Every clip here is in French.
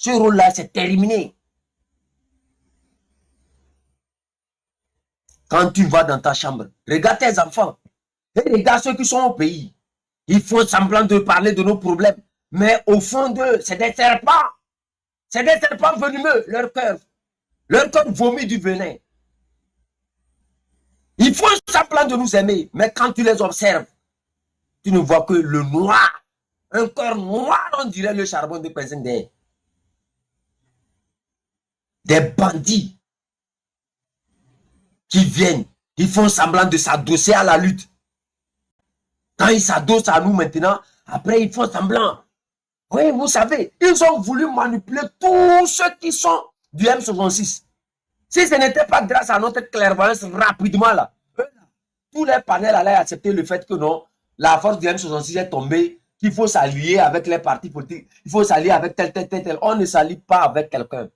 Ce rôle-là, c'est terminé. Quand tu vas dans ta chambre, regarde tes enfants. Et regarde ceux qui sont au pays. Ils font semblant de parler de nos problèmes. Mais au fond d'eux, c'est des serpents. C'est des serpents venimeux. Leur cœur vomit du venin. Ils font semblant de nous aimer. Mais quand tu les observes, tu ne vois que le noir. Un cœur noir, on dirait le charbon de Penzender. Des bandits qui viennent. Ils font semblant de s'adosser à la lutte. Quand ils s'adossent à nous maintenant, après ils font semblant. Oui, vous savez, ils ont voulu manipuler tous ceux qui sont du M66. Si ce n'était pas grâce à notre clairvoyance rapidement là, tous les panels allaient accepter le fait que non, la force du M66 est tombée, qu'il faut s'allier avec les partis politiques, il faut s'allier avec tel. On ne s'allie pas avec quelqu'un.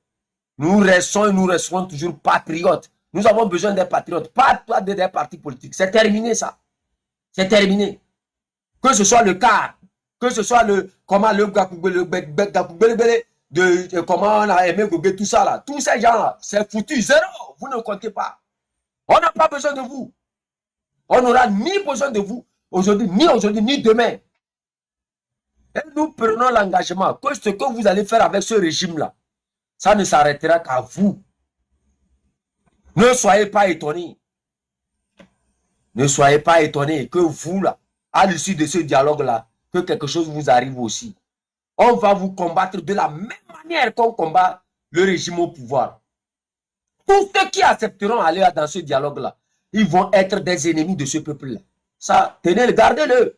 Nous restons et nous resterons toujours patriotes. Nous avons besoin des patriotes, pas des partis politiques. C'est terminé ça. C'est terminé. Que ce soit le CAR, que ce soit le comment le de comment on a aimé Gogé, tout ça là, tous ces gens là, c'est foutu, zéro. Vous ne comptez pas. On n'a pas besoin de vous. On n'aura ni besoin de vous aujourd'hui, ni demain. Et nous prenons l'engagement que ce que vous allez faire avec ce régime-là, ça ne s'arrêtera qu'à vous. Ne soyez pas étonnés. Ne soyez pas étonnés que vous, là, à l'issue de ce dialogue-là, que quelque chose vous arrive aussi. On va vous combattre de la même manière qu'on combat le régime au pouvoir. Tous ceux qui accepteront aller dans ce dialogue-là, ils vont être des ennemis de ce peuple-là. Ça, tenez-le, gardez-le.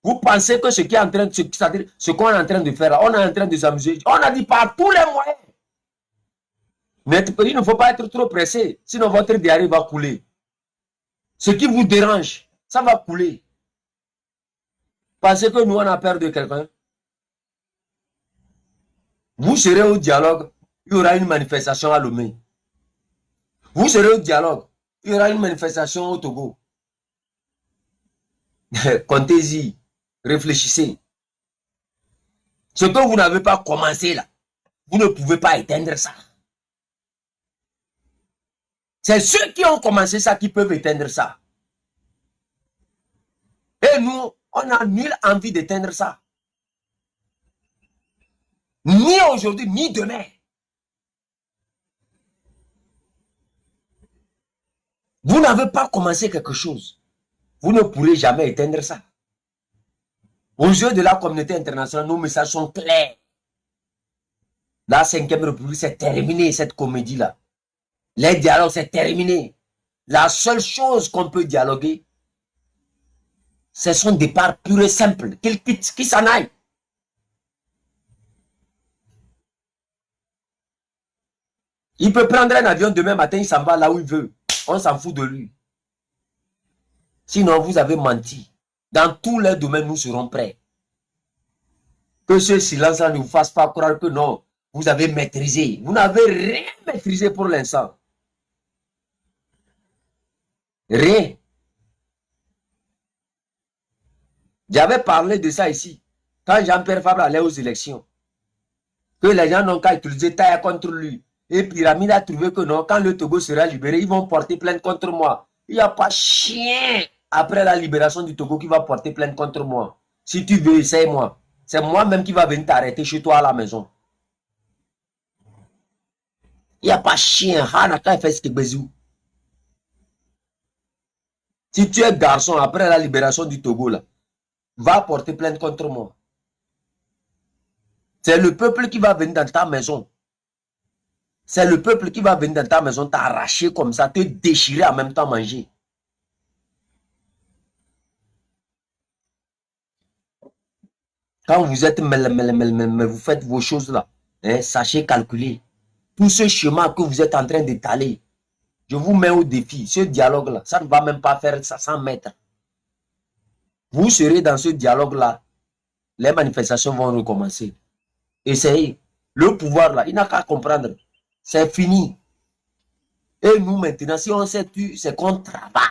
Vous pensez que ce qu'on est en train de faire, on est en train de s'amuser. On a dit par tous les moyens. Il ne faut pas être trop pressé, sinon votre diarrhée va couler. Ce qui vous dérange, ça va couler. Pensez que nous, on a peur de quelqu'un. Vous serez au dialogue, il y aura une manifestation à Lomé. Vous serez au dialogue, il y aura une manifestation au Togo. Comptez-y, réfléchissez. Ce que vous n'avez pas commencé là, vous ne pouvez pas éteindre ça. C'est ceux qui ont commencé ça qui peuvent éteindre ça. Et nous, on n'a nulle envie d'éteindre ça. Ni aujourd'hui, ni demain. Vous n'avez pas commencé quelque chose. Vous ne pourrez jamais éteindre ça. Aux yeux de la communauté internationale, nos messages sont clairs. La 5e République, c'est terminé, cette comédie-là. Les dialogues, c'est terminé. La seule chose qu'on peut dialoguer, c'est son départ pur et simple. Qu'il quitte, qu'il s'en aille. Il peut prendre un avion demain matin, il s'en va là où il veut. On s'en fout de lui. Sinon, vous avez menti. Dans tous les domaines, nous serons prêts. Que ce silence-là ne vous fasse pas croire que non, vous avez maîtrisé. Vous n'avez rien maîtrisé pour l'instant. Rien. J'avais parlé de ça ici. Quand Jean-Pierre Fabre allait aux élections, que les gens n'ont qu'à utiliser taille contre lui. Et Pyramide a trouvé que non, quand le Togo sera libéré, ils vont porter plainte contre moi. Il n'y a pas chien après la libération du Togo qui va porter plainte contre moi. Si tu veux, essaye-moi. C'est moi-même qui va venir t'arrêter chez toi à la maison. Il n'y a pas chien. Si tu es garçon après la libération du Togo, là, va porter plainte contre moi. C'est le peuple qui va venir dans ta maison. C'est le peuple qui va venir dans ta maison t'arracher comme ça, te déchirer en même temps manger. Quand vous êtes vous faites vos choses là, hein, sachez calculer. Tout ce chemin que vous êtes en train d'étaler, je vous mets au défi. Ce dialogue là, ça ne va même pas faire 100 mètres. Vous serez dans ce dialogue là, les manifestations vont recommencer. Essayez. Le pouvoir là, il n'a qu'à comprendre. C'est fini. Et nous maintenant, si on s'est tu, c'est qu'on travaille.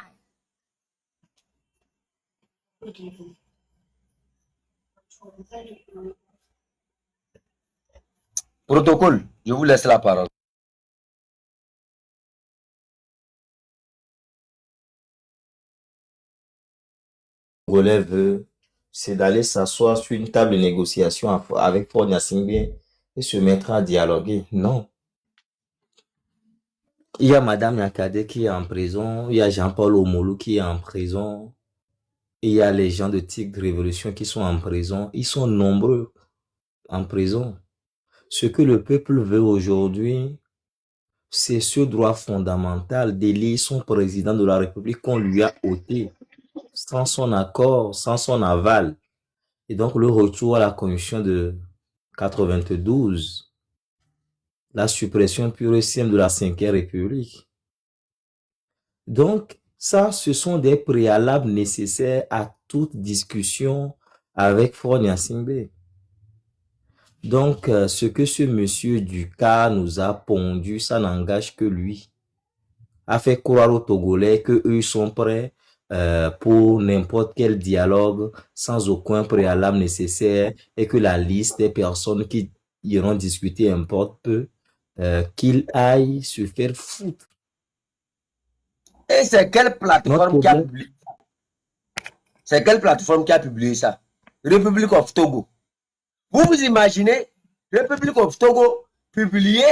Protocole, je vous laisse la parole. Relève, c'est d'aller s'asseoir sur une table de négociation avec Paul Gnassingbé et se mettre à dialoguer. Non. Il y a Madame Yakade qui est en prison, il y a Jean-Paul Omolou qui est en prison, il y a les gens de Tigre Révolution qui sont en prison. Ils sont nombreux en prison. Ce que le peuple veut aujourd'hui, c'est ce droit fondamental d'élire son président de la République qu'on lui a ôté, sans son accord, sans son aval. Et donc le retour à la Constitution de 92, la suppression pure et simple de la Cinquième République. Donc, ça, ce sont des préalables nécessaires à toute discussion avec Faure Gnassingbé. Donc, ce que ce monsieur Dukas nous a pondu, ça n'engage que lui. A fait croire aux Togolais qu'eux sont prêts pour n'importe quel dialogue sans aucun préalable nécessaire et que la liste des personnes qui iront discuter importe peu, qu'ils aillent se faire foutre. Et c'est quelle plateforme qui a publié ça? C'est quelle plateforme qui a publié ça? Republic of Togo. Vous vous imaginez Republic of Togo publier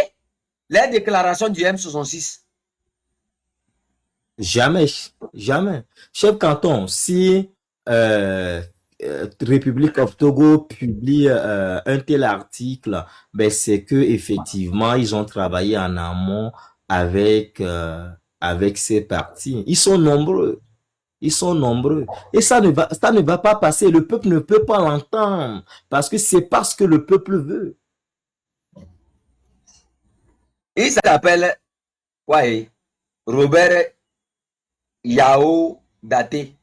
les déclarations du M66? Jamais, jamais. Chef canton, si Republic of Togo publie un tel article, ben c'est que effectivement ils ont travaillé en amont avec avec ces partis. Ils sont nombreux. Ils sont nombreux. Et ça ne va pas passer. Le peuple ne peut pas l'entendre parce que c'est parce que le peuple veut. Il s'appelle ouais, Robert Yao Daté.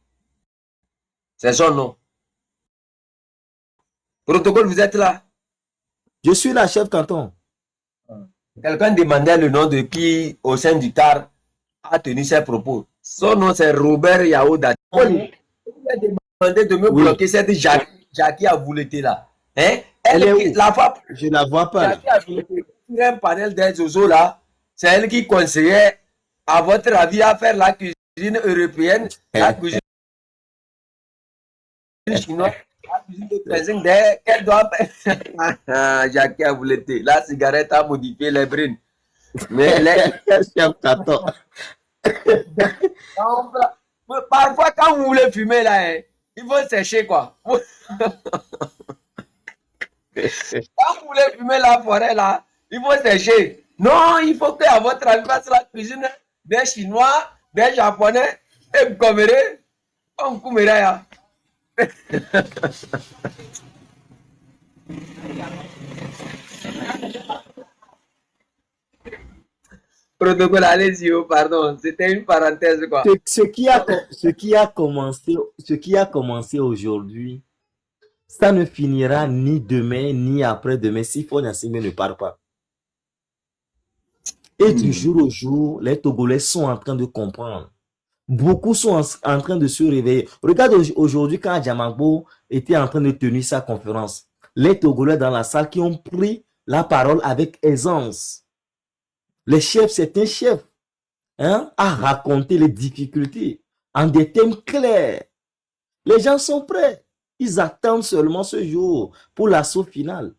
C'est son nom. Protocole, vous êtes là? Je suis là, chef canton. Quelqu'un demandait le nom de qui au sein du CAR a tenu ses propos. Son nom c'est Robert Yao Daté. Il a demandé de me bloquer cette Jackie à Vouleté là. Hein? Elle est où? La fois, je la vois pas. Jackie à Vouleté, sur un panel des Ozo là, c'est elle qui conseillait, à votre avis, à faire la cuisine européenne, la cuisine chinoise, la cuisine de dressing qu'elle doit faire. Jackie a Vouleté. La cigarette a modifié les brines. Mais les... chef canton. Parfois, quand vous voulez fumer là, hein, il faut sécher quoi. Quand vous voulez fumer la forêt là, il faut sécher. Non, il faut que à votre avis fasse la cuisine des Chinois, des Japonais, et vous commerez, on coumera. Protocole, allez-y, pardon, c'était une parenthèse quoi. Ce qui a commencé aujourd'hui, ça ne finira ni demain ni après-demain si Faure Gnassingbé ne part pas. Et du jour au jour, les Togolais sont en train de comprendre. Beaucoup sont en train de se réveiller. Regarde aujourd'hui quand Adjamagbo était en train de tenir sa conférence. Les Togolais dans la salle qui ont pris la parole avec aisance. Les chefs, c'est un chef à raconter les difficultés en des thèmes clairs. Les gens sont prêts. Ils attendent seulement ce jour pour l'assaut final.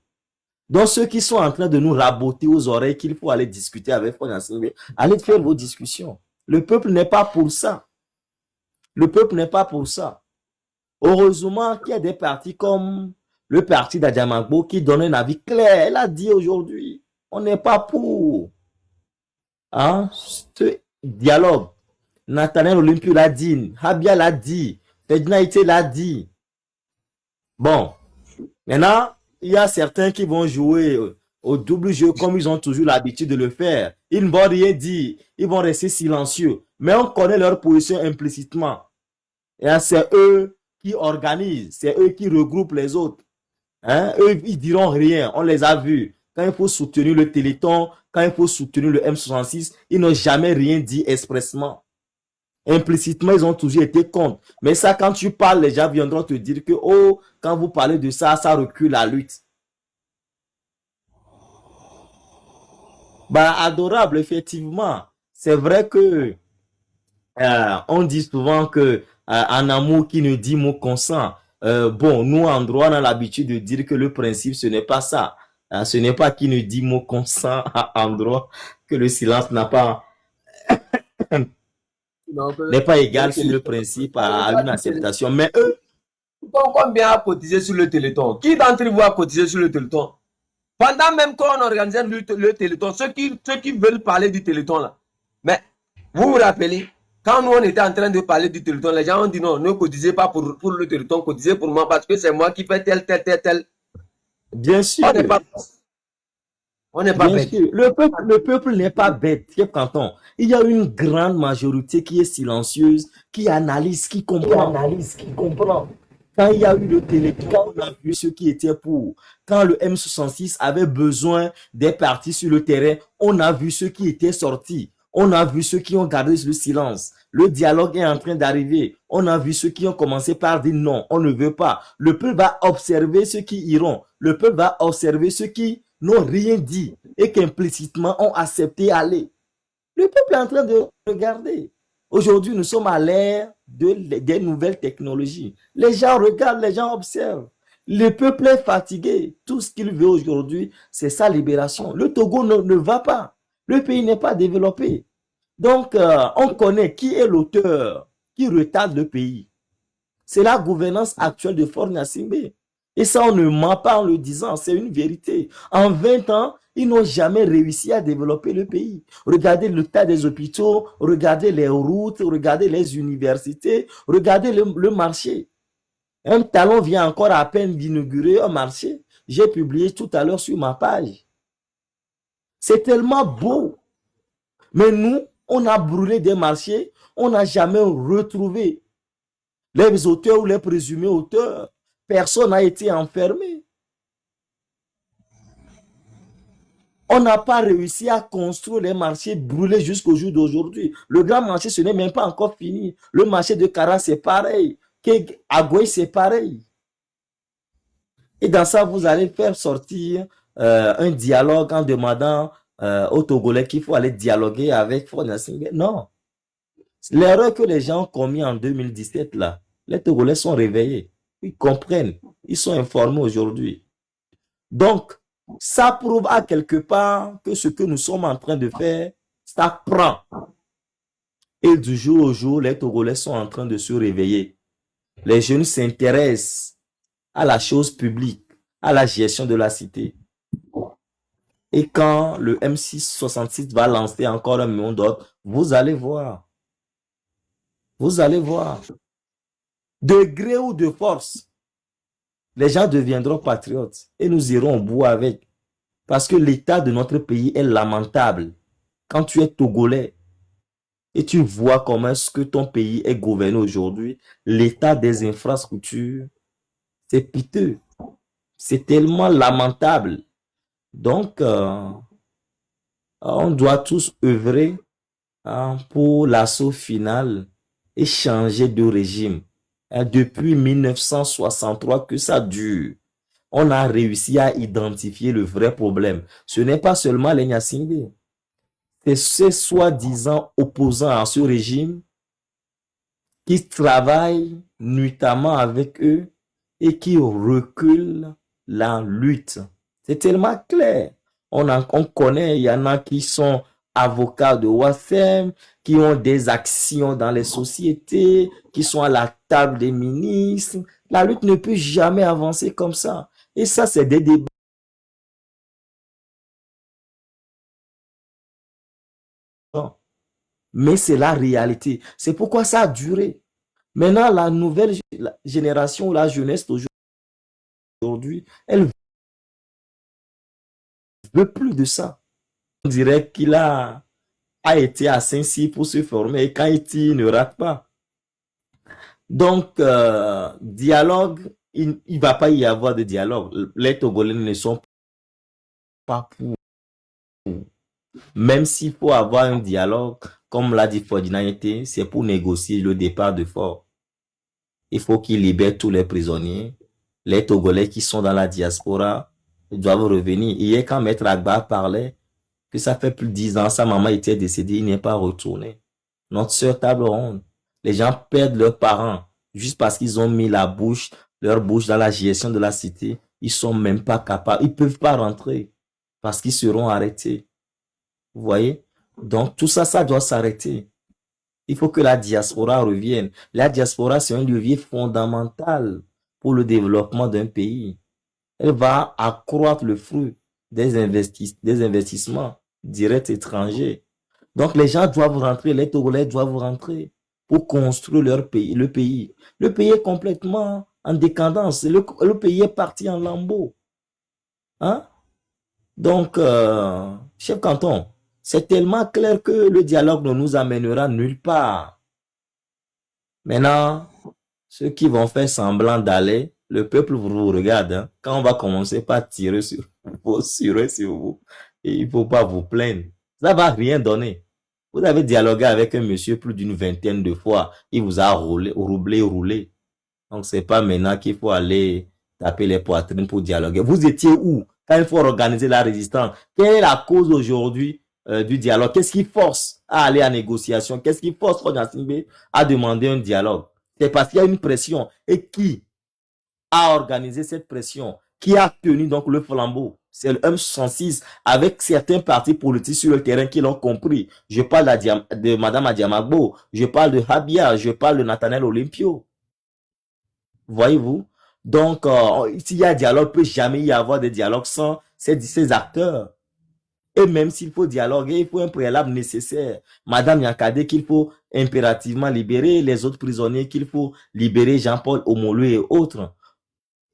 Donc, ceux qui sont en train de nous raboter aux oreilles qu'il faut aller discuter avec Faure Gnassingbé, allez faire vos discussions. Le peuple n'est pas pour ça. Le peuple n'est pas pour ça. Heureusement qu'il y a des partis comme le parti d'Adjamagbo qui donne un avis clair. Elle a dit aujourd'hui, on n'est pas pour ce dialogue. Nathaniel Olympio l'a dit, Habia l'a dit, Ferdinand Ité l'a dit. Bon, maintenant, il y a certains qui vont jouer au double jeu comme ils ont toujours l'habitude de le faire. Ils ne vont rien dire, ils vont rester silencieux. Mais on connaît leur position implicitement. Et c'est eux qui organisent, c'est eux qui regroupent les autres. Eux, ils diront rien, on les a vus. Quand il faut soutenir le Téléthon, quand il faut soutenir le M66, ils n'ont jamais rien dit expressement. Implicitement, ils ont toujours été contre. Mais ça, quand tu parles, les gens viendront te dire que, oh, quand vous parlez de ça, ça recule la lutte. Bah, adorable, effectivement. C'est vrai que on dit souvent que un amour qui ne dit mot consent. Bon, nous en droit, on a l'habitude de dire que le principe, ce n'est pas ça. Ce n'est pas qui ne dit mot consent en droit que le silence Donc, n'est pas le égal sur le téléthon. principe Parlez à pas une du téléthon. acceptation. Mais eux, Combien a cotisé sur le téléthon? Qui d'entre vous a cotisé sur le téléthon? Pendant même qu'on organisait le téléthon, ceux qui veulent parler du téléthon là. Mais vous vous rappelez, quand nous on était en train de parler du téléthon, les gens ont dit non, ne cotisez pas pour le téléthon, cotisez pour moi parce que c'est moi qui fais tel. bien On n'est sûr, pas, on n'est pas bien bête. sûr, le peuple n'est pas bête, Chef Canton. Il y a une grande majorité qui est silencieuse, qui analyse, qui comprend. Quand il y a eu le Téléthon, on a vu ceux qui étaient pour. Quand le M66 avait besoin des partis sur le terrain, on a vu ceux qui étaient sortis. On a vu ceux qui ont gardé le silence. Le dialogue est en train d'arriver. On a vu ceux qui ont commencé par dire non, on ne veut pas. Le peuple va observer ceux qui iront. Le peuple va observer ceux qui n'ont rien dit et qu'implicitement ont accepté aller. Le peuple est en train de regarder. Aujourd'hui, nous sommes à l'ère des nouvelles technologies. Les gens regardent, les gens observent. Le peuple est fatigué. Tout ce qu'il veut aujourd'hui, c'est sa libération. Le Togo ne va pas. Le pays n'est pas développé. Donc, on connaît qui est l'auteur qui retarde le pays. C'est la gouvernance actuelle de Faure Gnassingbé. Et ça, on ne ment pas en le disant, c'est une vérité. En 20 ans, ils n'ont jamais réussi à développer le pays. Regardez l'état des hôpitaux, regardez les routes, regardez les universités, regardez le marché. Un talon vient encore à peine d'inaugurer un marché. J'ai publié tout à l'heure sur ma page. C'est tellement beau. Mais nous, on a brûlé des marchés, on n'a jamais retrouvé les auteurs ou les présumés auteurs. Personne n'a été enfermé. On n'a pas réussi à construire les marchés brûlés jusqu'au jour d'aujourd'hui. Le grand marché, ce n'est même pas encore fini. Le marché de Kara, c'est pareil. Agoué, c'est pareil. Et dans ça, vous allez faire sortir un dialogue en demandant aux Togolais qu'il faut aller dialoguer avec Faure Gnassingbé. Non. L'erreur que les gens ont commis en 2017, là, les Togolais sont réveillés. Ils comprennent. Ils sont informés aujourd'hui. Donc, ça prouve à quelque part que ce que nous sommes en train de faire, ça prend. Et du jour au jour, les Togolais sont en train de se réveiller. Les jeunes s'intéressent à la chose publique, à la gestion de la cité. Et quand le M666 va lancer encore un million d'autres, vous allez voir. Vous allez voir. De gré ou de force, les gens deviendront patriotes et nous irons au bout avec. Parce que l'état de notre pays est lamentable. Quand tu es Togolais et tu vois comment est-ce que ton pays est gouverné aujourd'hui, l'état des infrastructures, c'est piteux. C'est tellement lamentable. Donc, on doit tous œuvrer pour l'assaut final et changer de régime. Depuis 1963 que ça dure, on a réussi à identifier le vrai problème. Ce n'est pas seulement les Gnassingbé. C'est ces soi-disant opposants à ce régime qui travaillent nuitamment avec eux et qui reculent la lutte. C'est tellement clair. On connaît, il y en a qui sont avocats de WASEM, qui ont des actions dans les sociétés, qui sont à la table des ministres. La lutte ne peut jamais avancer comme ça. Et ça, c'est des débats. Mais c'est la réalité. C'est pourquoi ça a duré. Maintenant, la nouvelle génération, la jeunesse d'aujourd'hui, elle ne veut plus de ça. On dirait qu'il a été à Saint-Cyr pour se former et quand il ne rate pas. Donc, dialogue, il ne va pas y avoir de dialogue. Les Togolais ne sont pas pour. Même s'il faut avoir un dialogue, comme l'a dit Ferdinand, c'est pour négocier le départ de Faure. Il faut qu'il libère tous les prisonniers. Les Togolais qui sont dans la diaspora doivent revenir. Hier, quand Maître Agba parlait, que ça fait plus de 10 ans, sa maman était décédée, il n'est pas retourné. Notre sœur table ronde. Les gens perdent leurs parents juste parce qu'ils ont mis leur bouche dans la gestion de la cité. Ils sont même pas capables, ils peuvent pas rentrer parce qu'ils seront arrêtés. Vous voyez? Donc, tout ça, ça doit s'arrêter. Il faut que la diaspora revienne. La diaspora, c'est un levier fondamental pour le développement d'un pays. Elle va accroître le fruit des investissements directs étrangers. Donc, les gens doivent rentrer, les Togolais doivent rentrer pour construire leur pays, le pays. Le pays est complètement en décadence. Le pays est parti en lambeaux. Hein? Donc, chef canton, c'est tellement clair que le dialogue ne nous amènera nulle part. Maintenant, ceux qui vont faire semblant d'aller, le peuple vous regarde. Hein. Quand on va commencer par tirer sur vous, tirer sur vous, et il ne faut pas vous plaindre. Ça ne va rien donner. Vous avez dialogué avec un monsieur plus d'une vingtaine de fois. Il vous a roulé. Donc, c'est pas maintenant qu'il faut aller taper les poitrines pour dialoguer. Vous étiez où quand il faut organiser la résistance? Quelle est la cause aujourd'hui du dialogue? Qu'est-ce qui force à aller en négociation? Qu'est-ce qui force Roger Singbe à demander un dialogue? C'est parce qu'il y a une pression. Et qui a organisé cette pression? Qui a tenu donc le flambeau? C'est le M66 avec certains partis politiques sur le terrain qui l'ont compris. Je parle de Madame Adiamagbo, je parle de Habia, je parle de Nathaniel Olympio. Voyez-vous? Donc, s'il y a dialogue, il ne peut jamais y avoir de dialogue sans ces acteurs. Et même s'il faut dialoguer, il faut un préalable nécessaire. Madame Yankade, qu'il faut impérativement libérer, les autres prisonniers, qu'il faut libérer Jean-Paul Omolu et autres.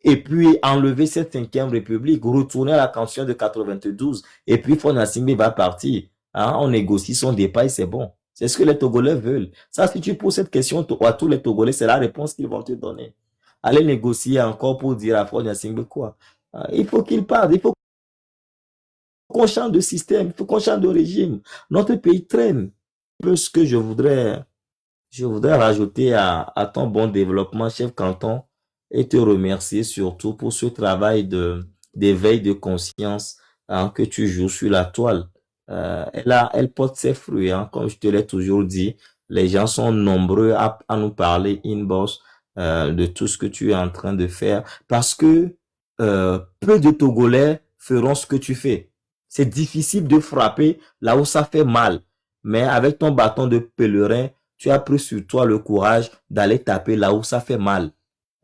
Et puis enlever cette 5e République, retourner à la Constitution de 92. Et puis Fona Singbe va partir. Hein, on négocie son départ et c'est bon. C'est ce que les Togolais veulent. Ça, si tu poses cette question à tous les Togolais, c'est la réponse qu'ils vont te donner. Aller négocier encore pour dire à Fona Singbe quoi? Il faut qu'il parte. Il faut qu'on change de système. Il faut qu'on change de régime. Notre pays traîne. Un peu ce que je voudrais rajouter à ton bon développement, chef canton, et te remercier surtout pour ce travail d'éveil de conscience hein, que tu joues sur la toile. Elle porte ses fruits, hein, comme je te l'ai toujours dit. Les gens sont nombreux à nous parler inbox de tout ce que tu es en train de faire parce que peu de Togolais feront ce que tu fais. C'est difficile de frapper là où ça fait mal, mais avec ton bâton de pèlerin, tu as pris sur toi le courage d'aller taper là où ça fait mal.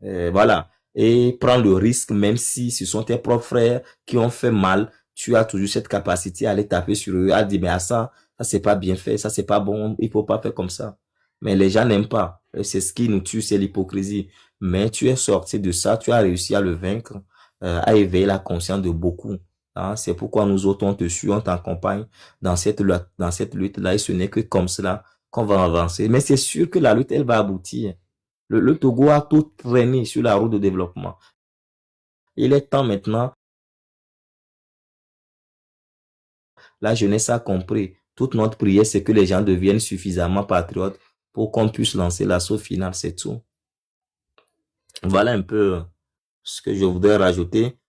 Voilà. Et prendre le risque, même si ce sont tes propres frères qui ont fait mal, tu as toujours cette capacité à aller taper sur eux, à dire, mais ça c'est pas bien fait, ça c'est pas bon, il faut pas faire comme ça. Mais les gens n'aiment pas. Et c'est ce qui nous tue, c'est l'hypocrisie. Mais tu es sorti de ça, tu as réussi à le vaincre, à éveiller la conscience de beaucoup. Hein, c'est pourquoi nous autres, on te suit, on t'accompagne dans cette lutte-là, et ce n'est que comme cela qu'on va avancer. Mais c'est sûr que la lutte, elle va aboutir. Le Togo a tout traîné sur la route de développement. Il est temps maintenant, la jeunesse a compris. Toute notre prière, c'est que les gens deviennent suffisamment patriotes pour qu'on puisse lancer l'assaut final, c'est tout. Voilà un peu ce que je voudrais rajouter.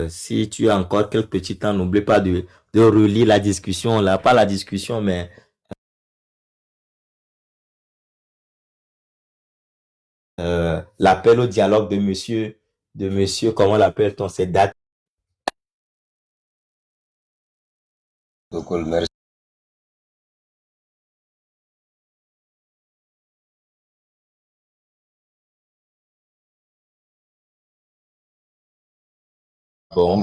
Si tu as encore quelques petits temps, n'oublie pas de relire la discussion, là, pas la discussion, mais l'appel au dialogue de monsieur, comment l'appelle-t-on, c'est date. Donc, merci. Bon,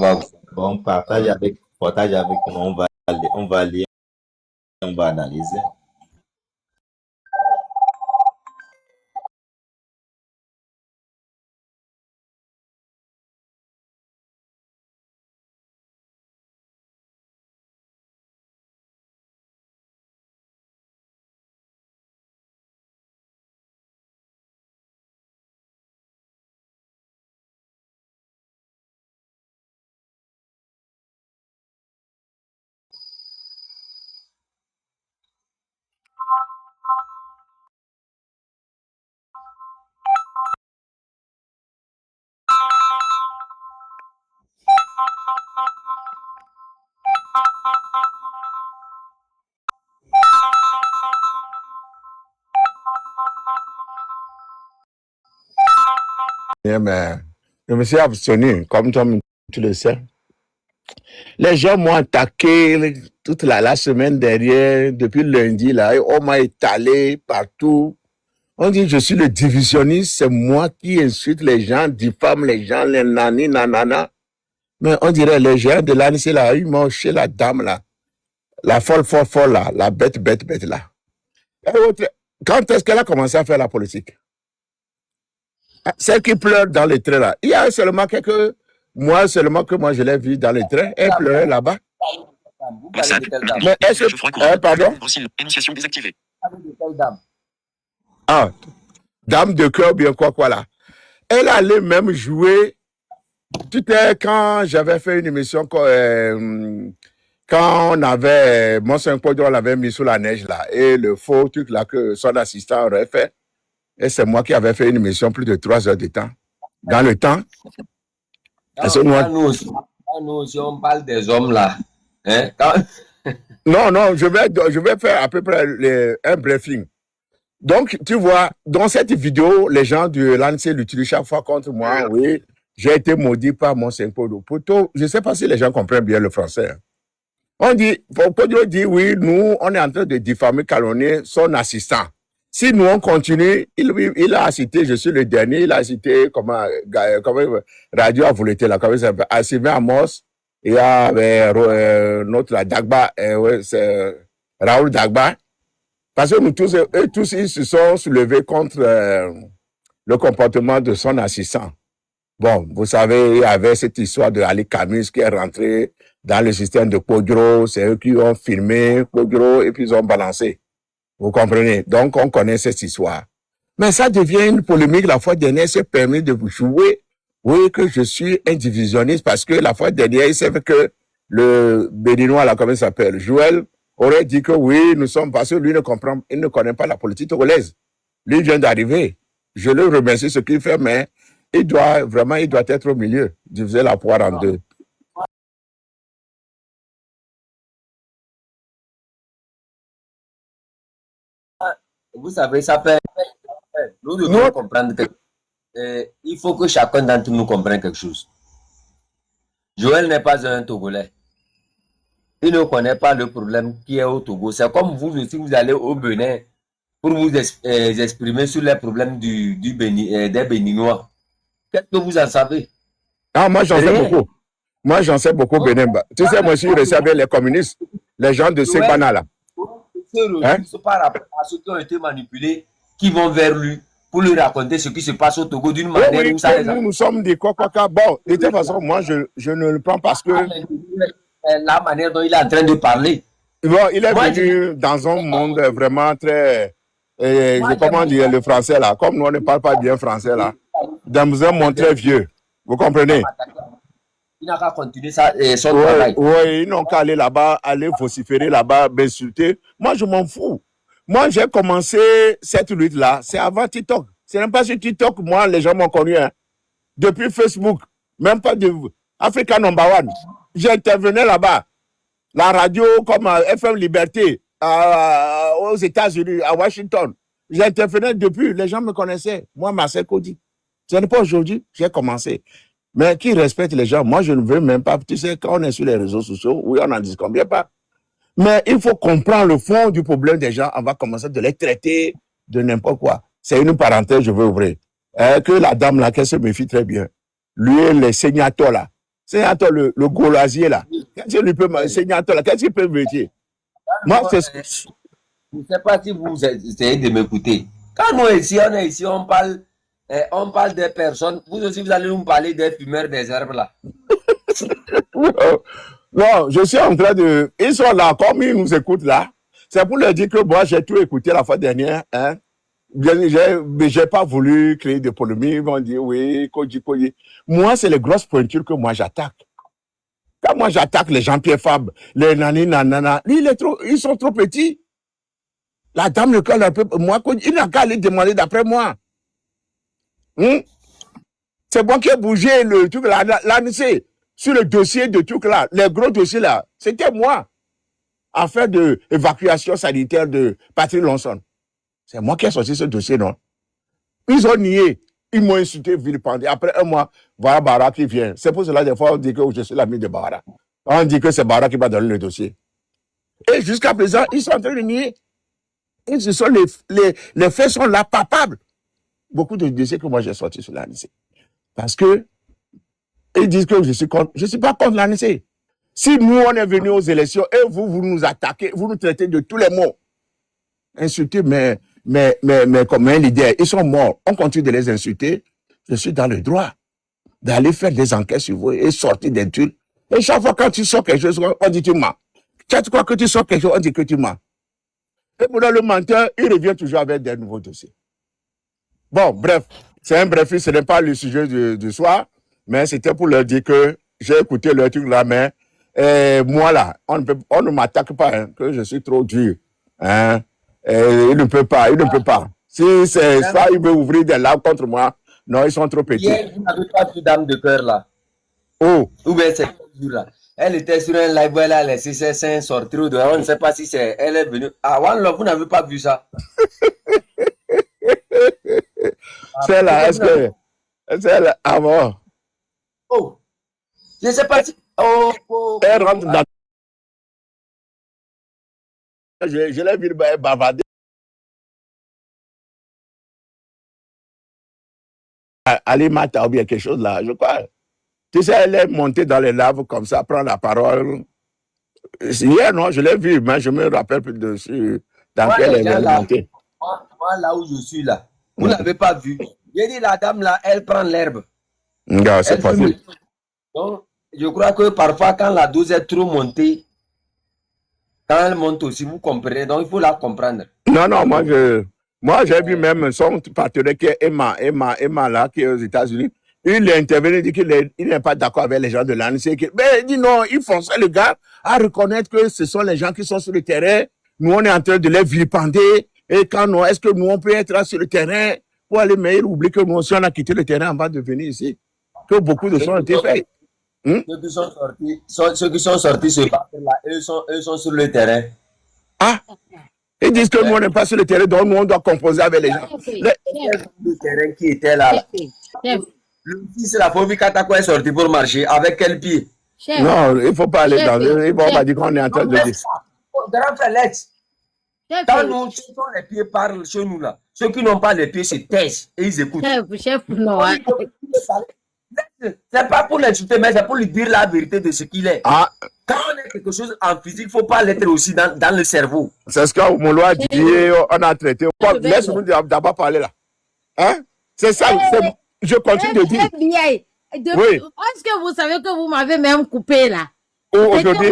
bon, partage avec nous, on va lire, on va analyser. Mais je me suis abstenu, comme toi, tu le sais. Les gens m'ont attaqué toute la semaine dernière, depuis lundi, là, et on m'a étalé partout. On dit je suis le divisionniste, c'est moi qui insulte les gens, diffame les gens, les nani, nanana. Mais on dirait les gens de l'ANC, là, ils m'ont chez la dame, là. La folle, folle, folle, là. La bête, bête, bête, là. Et autre, quand est-ce qu'elle a commencé à faire la politique? Celle qui pleure dans les trains, là. Il y a seulement quelques mois seulement que moi je l'ai vue dans les trains. Elle pleurait là-bas. Vous parlez de quelle dame? Mais est-ce pardon? Énonciation désactivée. Vous parlez de quelle dame? Ah, dame de cœur, bien quoi là. Elle allait même jouer. C'était quand j'avais fait une émission quand on avait Mont Saint-Paul, on l'avait mis sous la neige là. Et le faux truc là que son assistant aurait fait. Et c'est moi qui avais fait une émission plus de 3 heures de temps. Dans le temps. Nous aussi, on parle des hommes là. Hein? Non, je vais faire à peu près un briefing. Donc, tu vois, dans cette vidéo, les gens de l'ANC l'utilisent chaque fois contre moi. Oui, j'ai été maudit par mon Saint-Paul. Pourtant, je ne sais pas si les gens comprennent bien le français. On dit, Podro dit, oui, nous, on est en train de diffamer, calomnier son assistant. Si nous, on continue, il a cité, je suis le dernier, il a cité, comment Radio a voulu là, comment ça s'appelle, Sylvain Amos, il y a notre là, Dagba, c'est Raoul Dagba. Parce que nous tous, eux tous, ils se sont soulevés contre le comportement de son assistant. Bon, vous savez, il y avait cette histoire de Ali Camus qui est rentré dans le système de Podro. C'est eux qui ont filmé Podro et puis ils ont balancé. Vous comprenez? Donc, on connaît cette histoire. Mais ça devient une polémique. La fois dernière, c'est permis de vous jouer. Oui, que je suis un divisionniste parce que la fois dernière, il savait que le Béninois, là, comment il s'appelle, Joël, aurait dit que oui, nous sommes, parce que lui il ne connaît pas la politique togolaise. Lui vient d'arriver. Je le remercie ce qu'il fait, mais il doit être au milieu, diviser la poire en deux. Vous savez, ça peut. Nous devons comprendre que il faut que chacun d'entre nous comprenne quelque chose. Joël n'est pas un Togolais. Il ne connaît pas le problème qui est au Togo. C'est comme vous aussi, vous allez au Bénin pour vous exprimer sur les problèmes des Béninois. Qu'est-ce que vous en savez? Ah, moi, j'en sais beaucoup. Moi, j'en sais beaucoup, Bénin. Tu sais, moi, je suis resté avec les communistes, les gens de Sebana, là. Par rapport à ceux qui ont été manipulés, qui vont vers lui pour lui raconter ce qui se passe au Togo d'une manière où ça les a... Nous sommes des quoi. Bon, de toute façon, moi, je ne le prends parce que... La manière dont il est en train de parler. Bon, il est venu dans un monde vraiment très... comment dire le français, là. Comme nous, on ne parle pas bien français, là. Dans un monde très vieux. Vous comprenez? Il n'a qu'à continuer son travail. Oui, ils n'ont qu'à aller là-bas, aller vociférer là-bas, m'insulter. Moi, je m'en fous. Moi, j'ai commencé cette lutte-là, c'est avant TikTok. C'est même pas sur TikTok, moi, les gens m'ont connu. Hein. Depuis Facebook, même pas de Africa Number One. J'intervenais là-bas. La radio comme FM Liberté aux États-Unis, à Washington. J'intervenais depuis, les gens me connaissaient. Moi, Marcel Cody. Ce n'est pas aujourd'hui, j'ai commencé. Mais qui respecte les gens? Moi, je ne veux même pas. Tu sais, quand on est sur les réseaux sociaux, oui, on n'en dit combien pas. Mais il faut comprendre le fond du problème des gens. On va commencer de les traiter de n'importe quoi. C'est une parenthèse, je veux ouvrir. Que la dame là, qu'elle se méfie très bien. Lui et les Seignator là. Seignator, le Gauloisier là. Qu'est-ce qu'il peut Seignator là? Qu'est-ce qu'il peut me dire? Moi, c'est... Je ne sais pas si vous essayez de m'écouter. Quand nous ici, on parle des personnes. Vous aussi, vous allez nous parler des fumeurs des herbes là. Non, je suis en train de... Ils sont là, comme ils nous écoutent là. C'est pour leur dire que moi, j'ai tout écouté la fois dernière. Hein. Mais j'ai pas voulu créer de polémiques. Ils vont dire, oui, Koji. Moi, c'est les grosses pointures que moi, j'attaque. Quand moi, j'attaque les Jean-Pierre Fabre, les nani, nanana, ils sont trop petits. La dame, le cœur, un peu... Moi, il n'a qu'à aller demander d'après moi. C'est moi qui ai bougé le truc là, l'ANC. Sur le dossier de truc là, les gros dossiers là, c'était moi. Affaire de évacuation sanitaire de Patrick Lonson. C'est moi qui ai sorti ce dossier, non? Ils ont nié. Ils m'ont insulté, vilipendé. Après un mois, voilà Bara qui vient. C'est pour cela, des fois, on dit que je suis l'ami de Bara. On dit que c'est Bara qui va donner le dossier. Et jusqu'à présent, ils sont en train de nier. Et ce sont les faits sont là, palpables. Beaucoup de dossiers que moi j'ai sortis sur l'ANC. Parce que ils disent que je suis contre. Je ne suis pas contre l'ANC. Si nous, on est venus aux élections et vous nous attaquez, vous nous traitez de tous les mots, insultez comme un leader, ils sont morts. On continue de les insulter. Je suis dans le droit d'aller faire des enquêtes sur vous et sortir des tuiles. Et chaque fois quand tu sors quelque chose, on dit tu mens. Chaque fois que tu sors quelque chose, on dit que tu mens. Et pour le menteur, il revient toujours avec des nouveaux dossiers. Bon, bref, c'est un bref, ce n'est pas le sujet du soir, mais c'était pour leur dire que j'ai écouté leur truc là, mais moi là, on ne m'attaque pas, hein, que je suis trop dur. Hein. Il ne peut pas. Si c'est ça, il veut ouvrir des laves contre moi. Non, ils sont trop petits. Hier, vous n'avez pas vu Dame de Cœur là. Oh. Ou bien c'est là. Elle était sur un live, elle a laissé ses seins sortir au dehors. On ne sait pas si c'est. Elle est venue. Ah, One Love, vous n'avez pas vu ça. C'est là, est-ce que. C'est là, ah bon. Oh. Je ne sais pas si. Oh. Elle rentre dans. Je l'ai vu bavarder. Ali Mata ou bien quelque chose là, je crois. Tu sais, elle est montée dans les laves comme ça, prendre la parole. Hier, non, je l'ai vu, mais je me rappelle plus dessus dans Moi, quelle les gens elle est là, montée. moi, là où je suis là, vous n'avez pas vu. J'ai dit, la dame là, elle prend l'herbe. Non, c'est Elle possible. fume. Donc, je crois que parfois, quand la dose est trop montée, quand elle monte aussi, vous comprenez. Donc, il faut la comprendre. Non, moi, j'ai vu même son partenaire qui est Emma là, qui est aux États-Unis. Il est intervenu, il dit qu'il n'est pas d'accord avec les gens de l'ANC. Mais il dit non, il forçait le gars à reconnaître que ce sont les gens qui sont sur le terrain. Nous, on est en train de les vilipender. Et quand nous, est-ce que nous, on peut être là sur le terrain pour aller, mais il oublie que nous aussi, on a quitté le terrain avant de venir ici. Que beaucoup de choses ont été faites. Ceux qui sont sortis se battre là, eux sont sur le terrain. Ah, ils disent que nous, on n'est pas sur le terrain, donc nous, on doit composer avec les gens. Le terrain qui était là. Le fils, la pauvre Katako est sorti pour marcher. Avec quel pied? Non, il ne faut pas aller dans le. On va dire qu'on est en train de dire. Grand frère Lex, quand nous, ceux qui ont les pieds parlent chez nous là, ceux qui n'ont pas les pieds se taisent et ils écoutent. Chef, non. C'est pas pour l'insulter, mais c'est pour lui dire la vérité de ce qu'il est. Ah. Quand on est quelque chose en physique, il ne faut pas l'être aussi dans le cerveau. C'est ce que Molo a dit, on a traité. Laisse-nous d'abord parler là. Hein? C'est ça, je continue de dire. Oui. Est-ce que vous savez que vous m'avez même coupé là? Aujourd'hui,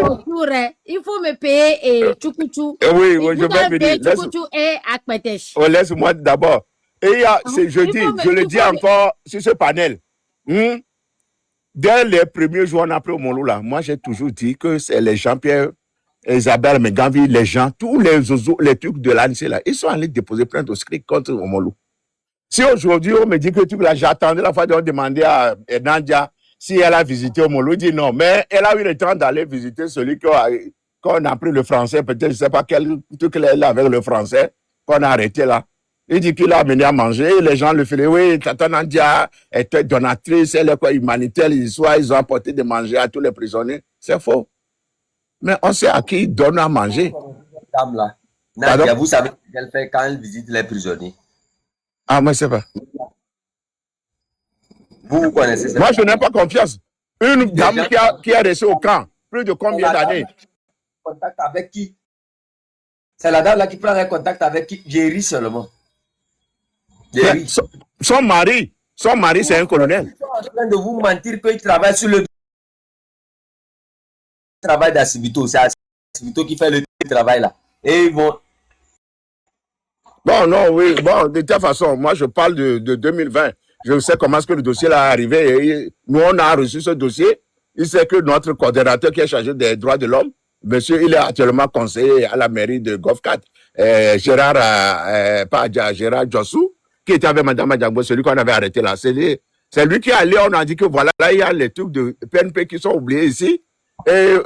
il faut me payer Tchoukoutchou. Oui, je vais venir. Tchoukoutchou et Akpetesh. Laisse-moi d'abord. Et c'est jeudi, je le dis encore sur ce panel. Dès les premiers jours après Molo là, moi j'ai toujours dit que c'est les Jean-Pierre, Isabelle, Meganvi, les gens, tous les trucs de l'ANC là, ils sont allés déposer plainte au SCRIC contre Omolo. Si aujourd'hui on me dit que là, j'attendais la fois de demander à Nadia si elle a visité Omolo, dit non, mais elle a eu le temps d'aller visiter celui qu'on a pris le français, peut-être je ne sais pas quel truc elle a avec le français, qu'on a arrêté là. Il dit qu'il a amené à manger, et les gens le faisaient, oui, Tata Nadia était donatrice, elle est quoi, humanitaire, ils ont apporté de manger à tous les prisonniers. C'est faux. Mais on sait à qui donne à manger. Dame là, Nadia, vous savez ce qu'elle fait quand elle visite les prisonniers? Ah, moi, je ne sais pas. Vous connaissez ça? Moi, je n'ai pas confiance. Une dame qui a resté au camp, plus de combien d'années? Contact avec qui? C'est la dame là qui prend les contacts avec qui? Jerry seulement. Jerry. Son mari, c'est un colonel. Ils sont en train de vous mentir qu'il travaille sur le travail d'Assivito. C'est Assivito qui fait le travail là. Et ils vont. Bon, de toute façon, moi je parle de 2020. Je sais comment est-ce que le dossier là est arrivé. Et nous, on a reçu ce dossier. Il sait que notre coordonnateur qui est chargé des droits de l'homme, monsieur, il est actuellement conseiller à la mairie de Govcat, Gérard Jossou, qui était avec Mme Adjagbo, celui qu'on avait arrêté là. C'est lui qui est allé, on a dit que voilà, là, il y a les trucs de PNP qui sont oubliés ici. Et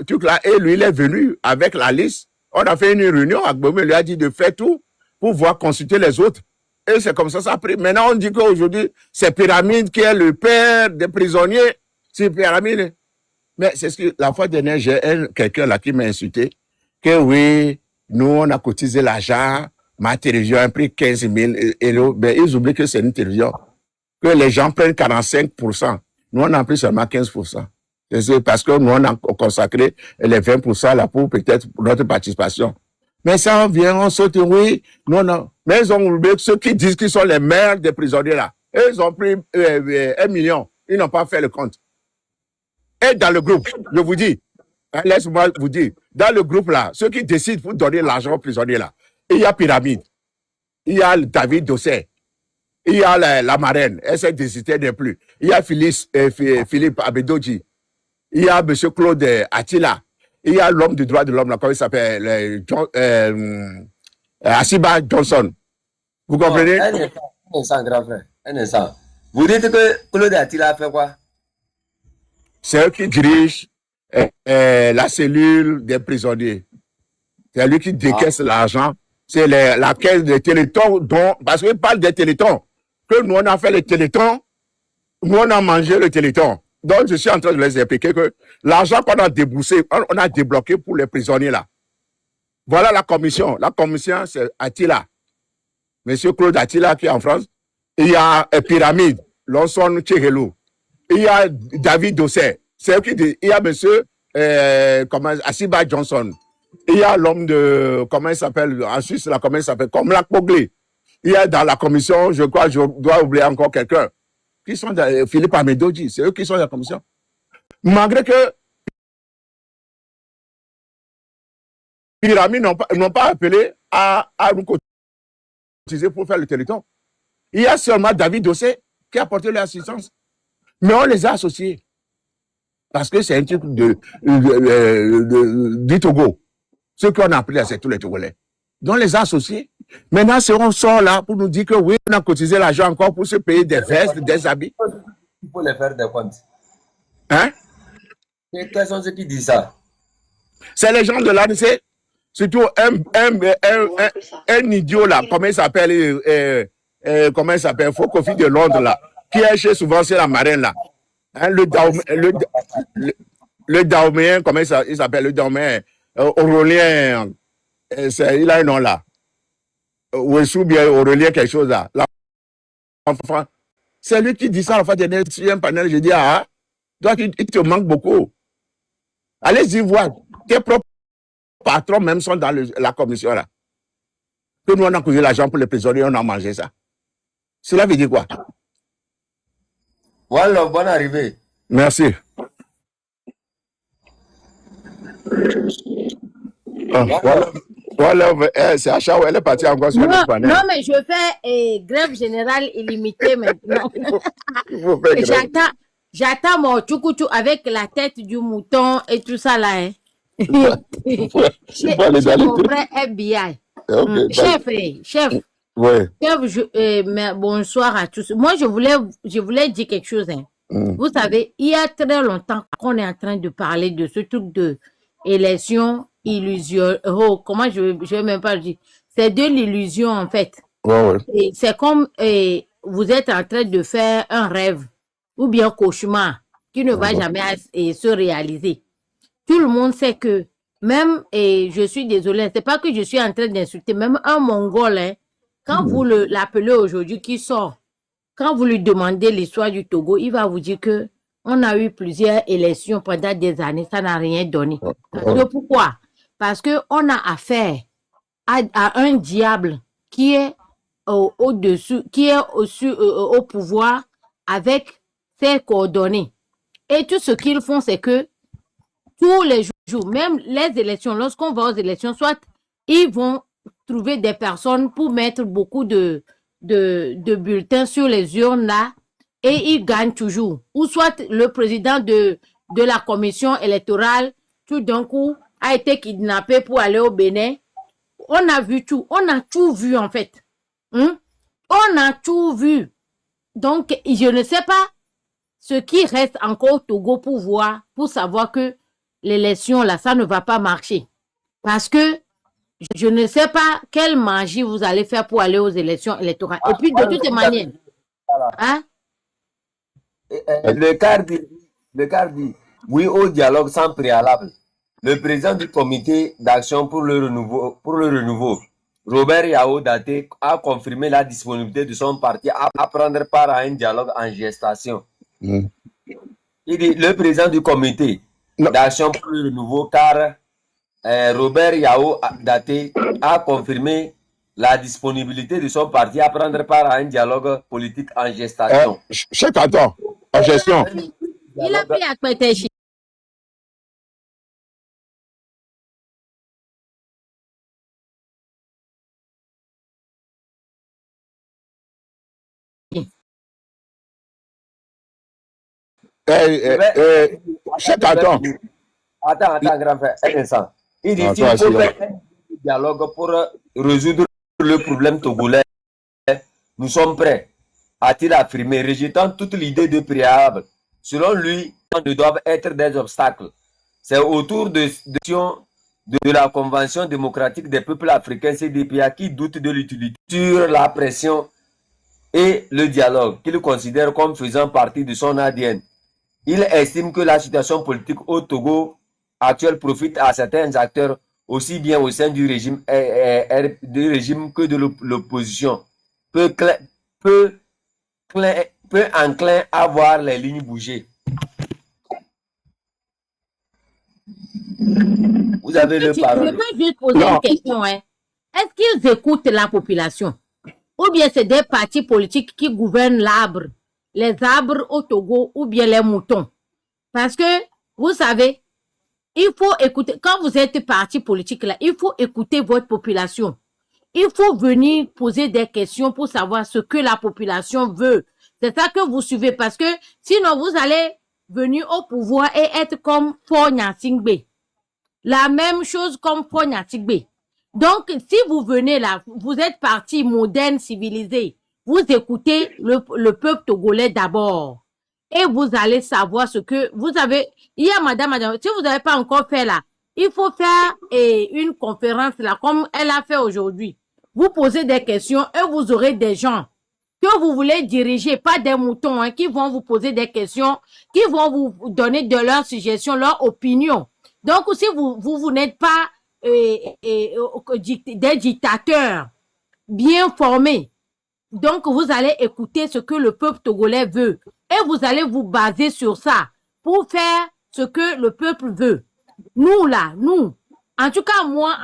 lui, il est venu avec la liste. On a fait une réunion, Agbomé lui a dit de faire tout pour voir consulter les autres. Et c'est comme ça a pris. Maintenant, on dit qu'aujourd'hui, c'est Pyramide qui est le père des prisonniers. C'est Pyramide. Mais c'est ce que la fois dernière, j'ai quelqu'un là qui m'a insulté. Que oui, nous, on a cotisé l'argent. Ma télévision a pris 15 000 euros. Mais ils oublient que c'est une télévision. Que les gens prennent 45%. Nous, on a pris seulement 15%. C'est parce que nous, on a consacré les 20% là pour peut-être notre participation. Mais ça, on vient, on saute, oui, non. Mais ils ont oublié ceux qui disent qu'ils sont les maires des prisonniers là. Eux, ils ont pris 1 million. Ils n'ont pas fait le compte. Et dans le groupe, je vous dis, laisse-moi vous dire, dans le groupe là, ceux qui décident pour donner l'argent aux prisonniers là, il y a Pyramide, il y a David Dossé, il y a la marraine, elle s'est décidée de plus. Il y a Philippe Abedoji, il y a M. Claude Attila, il y a l'homme du droit de l'homme, comment il s'appelle, Asiba Johnson. Vous comprenez? Un instant, grand frère. Un instant. Vous dites que Claude Attila a fait quoi? C'est eux qui dirigent la cellule des prisonniers. C'est lui qui décaisse l'argent. C'est la caisse des télétons, parce qu'il parle des télétons. Que nous, on a fait les télétons, nous, on a mangé le téléton. Donc, je suis en train de les expliquer que l'argent qu'on a déboursé, on a débloqué pour les prisonniers là. Voilà la commission. La commission, c'est Attila. Monsieur Claude Attila qui est en France. Il y a Pyramide, Lonson Tchérelou. Il y a David Dossé. C'est eux qui disent. Il y a monsieur Asiba Johnson. Il y a l'homme de, comment il s'appelle, en Suisse, là, comment il s'appelle, comme la Pogli. Il y a dans la commission, je crois, je dois oublier encore quelqu'un. Qui sont Philippe Amedoji, c'est eux qui sont dans la commission. Malgré que Pyramide n'ont pas appelé à nous cotiser pour faire le téléthon. Il y a seulement David Dossé qui a apporté l'assistance. Mais on les a associés. Parce que c'est un truc du Togo. Ce qu'on a appris, c'est tous les Togolais. Donc, les a associés. Maintenant, si on sort là pour nous dire que oui, on a cotisé l'argent encore pour se payer des vestes, des habits. Il faut les faire des comptes. Hein? Et quels sont ceux qui disent ça? C'est les gens de l'ANC. Surtout un idiot là, comment il s'appelle, Fokofi de Londres là, qui est chez souvent, c'est la marine là. Hein, le Dahoméen, comment il s'appelle, le Dahoméen, Aurélien, il a un nom là. Ouessou bien Aurélien quelque chose là. Enfin, c'est lui qui dit ça en fait, il y a un panel, je dis, ah, toi, il te manque beaucoup. Allez-y voir, tes propres patrons même sont dans la commission là. Que nous on a coûté l'argent pour les prisonniers, on a mangé ça. Cela veut dire quoi? Voilà, bonne arrivée. Merci. Voilà, c'est Acha, elle est partie encore sur le panel. Non, mais je fais grève générale illimitée maintenant. J'attends mon tchoukou avec la tête du mouton et tout ça là. Hein. Chez mon frère FBI. Okay, chef. Ouais. Mais bonsoir à tous. Moi, je voulais dire quelque chose. Hein. Vous savez, il y a très longtemps qu'on est en train de parler de ce truc de élection, illusion. Oh, comment je vais même pas le dire. C'est de l'illusion, en fait. Ouais. Et c'est comme vous êtes en train de faire un rêve ou bien cauchemar qui ne va jamais se réaliser. Tout le monde sait que même, et je suis désolée, c'est pas que je suis en train d'insulter, même un Mongol, hein, quand vous l'appelez aujourd'hui qui sort, quand vous lui demandez l'histoire du Togo, il va vous dire que on a eu plusieurs élections pendant des années, ça n'a rien donné. Parce que pourquoi? Parce que on a affaire à un diable qui est au-dessus, qui est au pouvoir avec ses coordonnées. Et tout ce qu'ils font, c'est que tous les jours, même les élections, lorsqu'on va aux élections, soit ils vont trouver des personnes pour mettre beaucoup de bulletins sur les urnes là et ils gagnent toujours. Ou soit le président de la commission électorale, tout d'un coup, a été kidnappé pour aller au Bénin. On a vu tout. On a tout vu en fait. On a tout vu. Donc, je ne sais pas ce qui reste encore au Togo pour voir, pour savoir que l'élection là, ça ne va pas marcher. Parce que Je ne sais pas quelle magie vous allez faire pour aller aux élections électorales. Et puis, de toutes les manières, hein? Le CAR dit oui au dialogue sans préalable. Le président du comité d'action pour le renouveau, Robert Yao Daté, a confirmé la disponibilité de son parti à prendre part à un dialogue en gestation. Il dit le président du comité d'action pour le renouveau, car Robert Yao Daté a confirmé la disponibilité de son parti à prendre part à un dialogue politique en gestation. Cheikh Anta, en gestion. Il a pris à Pétéchi. Cheikh Anta. Attends, grand frère, un instant. Il dit qu'il faut faire un dialogue pour résoudre le problème togolais. Nous sommes prêts, a-t-il affirmé, rejetant toute l'idée de préalable. Selon lui, ne doivent être des obstacles. C'est autour de la Convention démocratique des peuples africains CDPA qui doute de l'utilité sur la pression et le dialogue qu'il considère comme faisant partie de son ADN. Il estime que la situation politique au Togo actuel profite à certains acteurs aussi bien au sein du régime que de l'opposition. Peu enclin à voir les lignes bouger. Vous avez le parole. Je peux juste poser une question. Hein. Est-ce qu'ils écoutent la population? Ou bien c'est des partis politiques qui gouvernent l'arbre, les arbres au Togo ou bien les moutons? Parce que, vous savez, il faut écouter, quand vous êtes parti politique là, il faut écouter votre population. Il faut venir poser des questions pour savoir ce que la population veut. C'est ça que vous suivez parce que sinon vous allez venir au pouvoir et être comme Fogna Singbe. La même chose comme Fogna Singbe. Donc, si vous venez là, vous êtes parti moderne, civilisé. Vous écoutez le peuple togolais d'abord. Et vous allez savoir ce que vous avez. Il y a madame, si vous n'avez pas encore fait là, il faut faire une conférence là, comme elle a fait aujourd'hui. Vous posez des questions et vous aurez des gens que vous voulez diriger, pas des moutons hein, qui vont vous poser des questions, qui vont vous donner de leurs suggestions, leurs opinions. Donc, si vous n'êtes pas des dictateurs bien formés, donc vous allez écouter ce que le peuple togolais veut et vous allez vous baser sur ça pour faire ce que le peuple veut. Nous là, en tout cas moi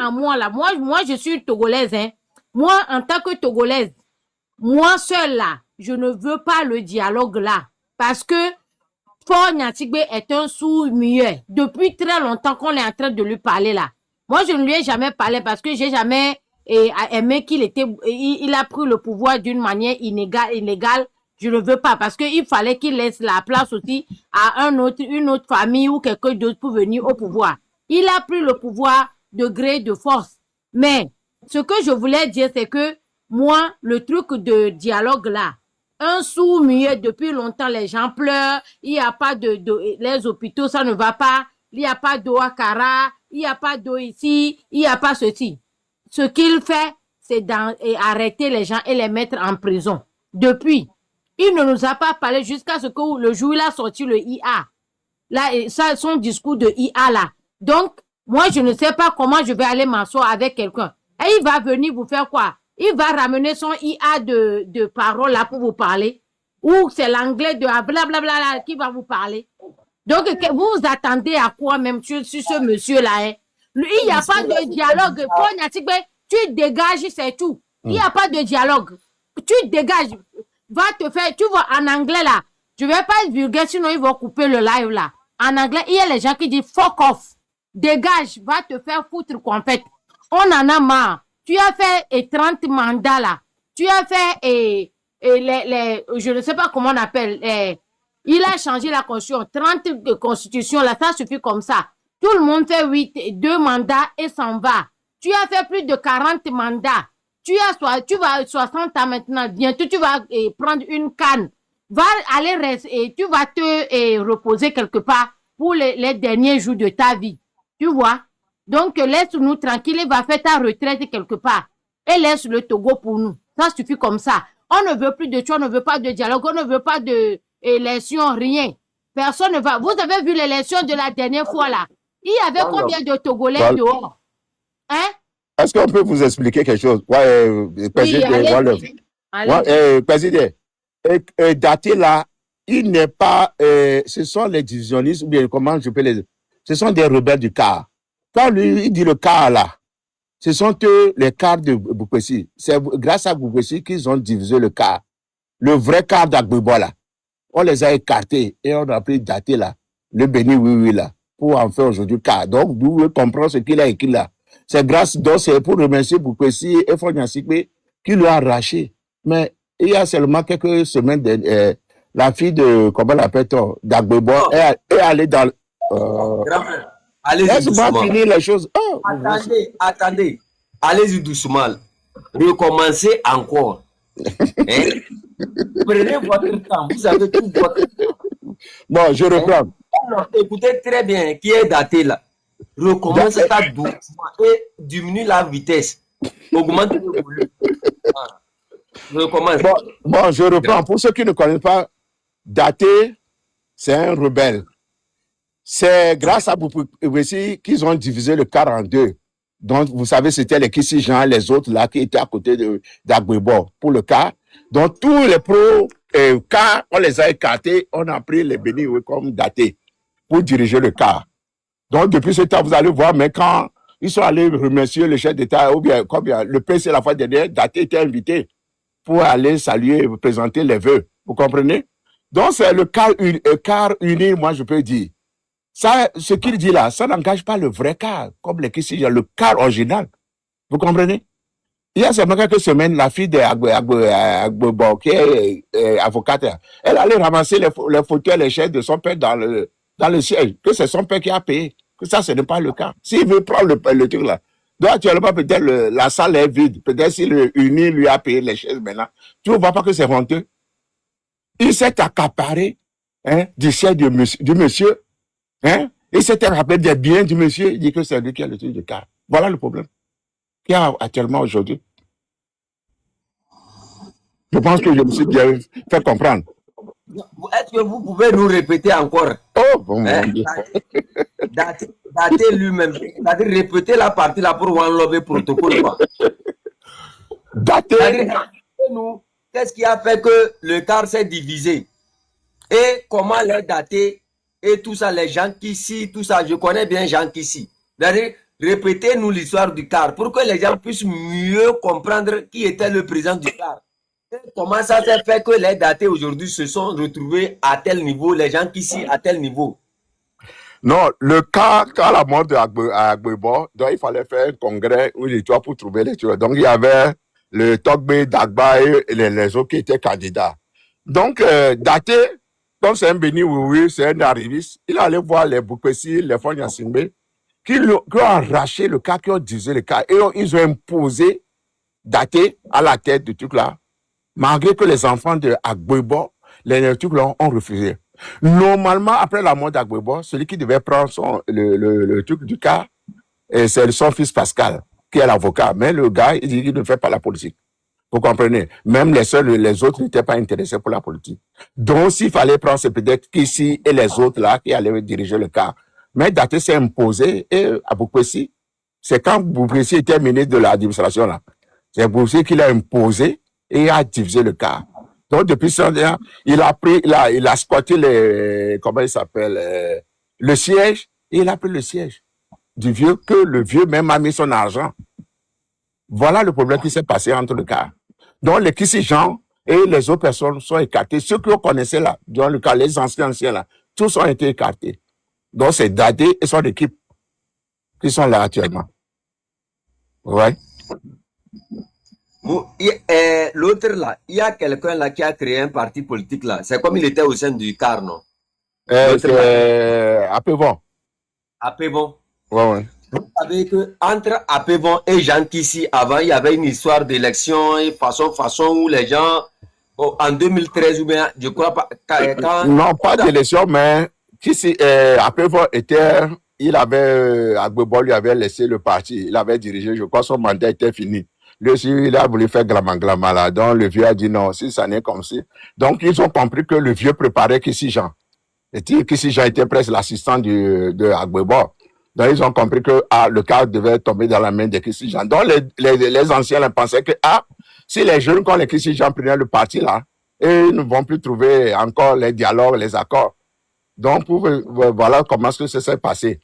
je suis togolaise, hein. Moi en tant que togolaise, moi seule là, je ne veux pas le dialogue là parce que Fogna Singbe est un sourd-muet. Depuis très longtemps qu'on est en train de lui parler là. Moi je ne lui ai jamais parlé parce que j'ai jamais aimé il a pris le pouvoir d'une manière illégale. Je ne veux pas parce qu'il fallait qu'il laisse la place aussi à une autre famille ou quelqu'un d'autre pour venir au pouvoir. Il a pris le pouvoir de gré de force. Mais ce que je voulais dire, c'est que moi, le truc de dialogue là, un sourd-muet depuis longtemps, les gens pleurent, il n'y a pas les hôpitaux, ça ne va pas, il n'y a pas d'eau à Kara, il n'y a pas d'eau ici, il n'y a pas ceci. Ce qu'il fait, c'est arrêter les gens et les mettre en prison. Depuis, il ne nous a pas parlé jusqu'à ce que le jour où il a sorti le IA. Là, ça, son discours de IA là. Donc, moi, je ne sais pas comment je vais aller m'asseoir avec quelqu'un. Et il va venir vous faire quoi? Il va ramener son IA de parole là pour vous parler. Ou c'est l'anglais de blablabla qui va vous parler. Donc, vous vous attendez à quoi même sur ce monsieur-là, hein? Lui, il n'y a pas de dialogue. Tu dégages, c'est tout. Il n'y a pas de dialogue. Tu dégages. Va te faire, tu vois, en anglais là, je vais pas être vulgaire, sinon ils vont couper le live là. En anglais, il y a les gens qui disent fuck off. Dégage, va te faire foutre qu'en fait. On en a marre. Tu as fait 30 mandats là. Tu as fait je ne sais pas comment on appelle. Il a changé la constitution. 30 constitutions là, ça suffit comme ça. Tout le monde fait 2 mandats et s'en va. Tu as fait plus de 40 mandats. Tu vas 60 ans maintenant, bientôt tu vas prendre une canne, va aller et tu vas te reposer quelque part pour les derniers jours de ta vie, tu vois. Donc, laisse-nous tranquille, va faire ta retraite quelque part. Et laisse le Togo pour nous. Ça suffit comme ça. On ne veut plus de toi, on ne veut pas de dialogue, on ne veut pas d'élection, rien. Personne ne va. Vous avez vu l'élection de la dernière fois là. Il y avait combien de Togolais dehors? Hein? Est-ce qu'on peut vous expliquer quelque chose? Ouais, président, président, daté là, il n'est pas, ce sont les divisionnistes, ou bien comment je peux les, ce sont des rebelles du CAR. Quand lui, il dit le CAR là, ce sont eux, les CAR de Boukwesi. C'est grâce à Boukwesi qu'ils ont divisé le CAR. Le vrai CAR d'Agbebo là. On les a écartés et on a pris daté là, le béni oui là, pour en faire aujourd'hui CAR. Donc, vous pouvez comprendre ce qu'il a écrit là. C'est grâce, donc c'est pour remercier Boukwesi et Fonya Sikbe qui lui a arraché. Mais il y a seulement quelques semaines, la fille de, comment l'appelle-t-on, d'Agbebo est allée dans... Allez-y laisse-moi doucement. finir les choses. Oh, Attendez. Allez-y doucement. Recommencez encore. Hein? Prenez votre temps. Vous avez tout votre temps. bon, je reprends. Alors, écoutez très bien qui est daté là. Recommence ça doucement et diminue la vitesse. Augmente le volume. Voilà. Recommence. Bon, je reprends. Pour ceux qui ne connaissent pas, Daté, c'est un rebelle. C'est grâce à Boukwesi qu'ils ont divisé le CAR en deux. Donc, vous savez, c'était les Kissi Jean, les autres là qui étaient à côté d'Agbebo pour le CAR. Donc, tous les pro-CAR, on les a écartés, on a pris les bénis comme Daté pour diriger le CAR. Donc, depuis ce temps, vous allez voir, mais quand ils sont allés remercier le chef d'État, ou bien, comme le PC la fois dernière, Daté était invité pour aller saluer et présenter les vœux. Vous comprenez? Donc, c'est le CAR uni, moi, je peux dire. Ça, ce qu'il dit là, ça n'engage pas le vrai CAR, comme les Kissi, le CAR original. Vous comprenez? Il y a seulement quelques semaines, la fille d'Agbebo, qui est avocate, elle allait ramasser les fauteuils, les chaises de son père dans le siège, que c'est son père qui a payé. Que ça, ce n'est pas le cas. S'il veut prendre le truc là, donc actuellement, peut-être la salle est vide. Peut-être si le uni lui a payé les chaises maintenant, tu ne vois pas que c'est honteux. Il s'est accaparé du siège du monsieur. Il s'était rappelé des biens du monsieur. Il dit que c'est lui qui a le truc de CAR. Voilà le problème qu'il y a actuellement aujourd'hui. Je pense que je me suis bien fait comprendre. Est-ce que vous pouvez nous répéter encore? Oh, bon, mon Dieu. Daté lui-même, c'est-à-dire répéter la partie là pour enlever protocole. Daté. Nous, qu'est-ce qui a fait que le CAR s'est divisé? Et comment les datés et tout ça, les gens qui ici, tout ça, je connais bien gens qui ici. C'est-à-dire, répétez-nous l'histoire du CAR pour que les gens puissent mieux comprendre qui était le président du CAR. Et comment ça s'est fait que les datés aujourd'hui se sont retrouvés à tel niveau, les gens qui ici à tel niveau? Non, le CAR, quand la mort d'Agbebo, donc il fallait faire un congrès où les trois pour trouver les tueurs. Donc il y avait le Togbe, Dagba et les autres qui étaient candidats. Donc, Daté, comme c'est un béni, oui, c'est un arriviste, il allait voir les Boukwesi, les Fonya Sikbe, qui ont arraché le CAR, qui ont divisé le CAR, et ils ont imposé Daté à la tête du truc là, malgré que les enfants de Agbebo, les trucs là ont refusé. Normalement, après la mort d'Agbebo, celui qui devait prendre le truc du CAR, c'est son fils Pascal, qui est l'avocat. Mais le gars, il dit qu'il ne fait pas la politique. Vous comprenez? Même les autres n'étaient pas intéressés pour la politique. Donc, s'il fallait prendre, c'est peut-être qu'ici et les autres là qui allaient diriger le CAR. Mais Daté s'est imposé et à Boukwesi, c'est quand Boukwesi était ministre de l'administration là, c'est Boukwesi qui l'a imposé et a divisé le CAR. Donc, depuis ça, il a squatté comment il s'appelle, le siège, et il a pris le siège du vieux, que le vieux même a mis son argent. Voilà le problème qui s'est passé entre le CAR. Donc, les Kissi Jean et les autres personnes sont écartés. Ceux que vous connaissez là, dans le cas, les anciens là, tous ont été écartés. Donc, c'est Daté et son équipe qui sont là actuellement. Ouais. L'autre là, il y a quelqu'un là qui a créé un parti politique là. C'est comme il était au sein du CAR, non? C'est Apevon. Apevon. Ouais. Vous savez qu'entre Apevon et Jean Kissi, avant, il y avait une histoire d'élection et façon où les gens, en 2013 ou bien, je crois pas. Non, pas d'élection, mais Kissi, Apevon était Agbebo lui avait laissé le parti. Il avait dirigé, je crois, son mandat était fini. Lui aussi, il a voulu faire glama là. Donc, le vieux a dit non, si ça n'est comme si. Donc, ils ont compris que le vieux préparait Kissi Jean. Et Kissi Jean était presque l'assistant de Agbebo. Donc, ils ont compris que, le cas devait tomber dans la main de Kissi Jean. Donc, les anciens pensaient que, si les jeunes, quand les Kissi Jean prenaient le parti là, et ils ne vont plus trouver encore les dialogues, les accords. Donc, voilà comment est-ce que ça s'est passé.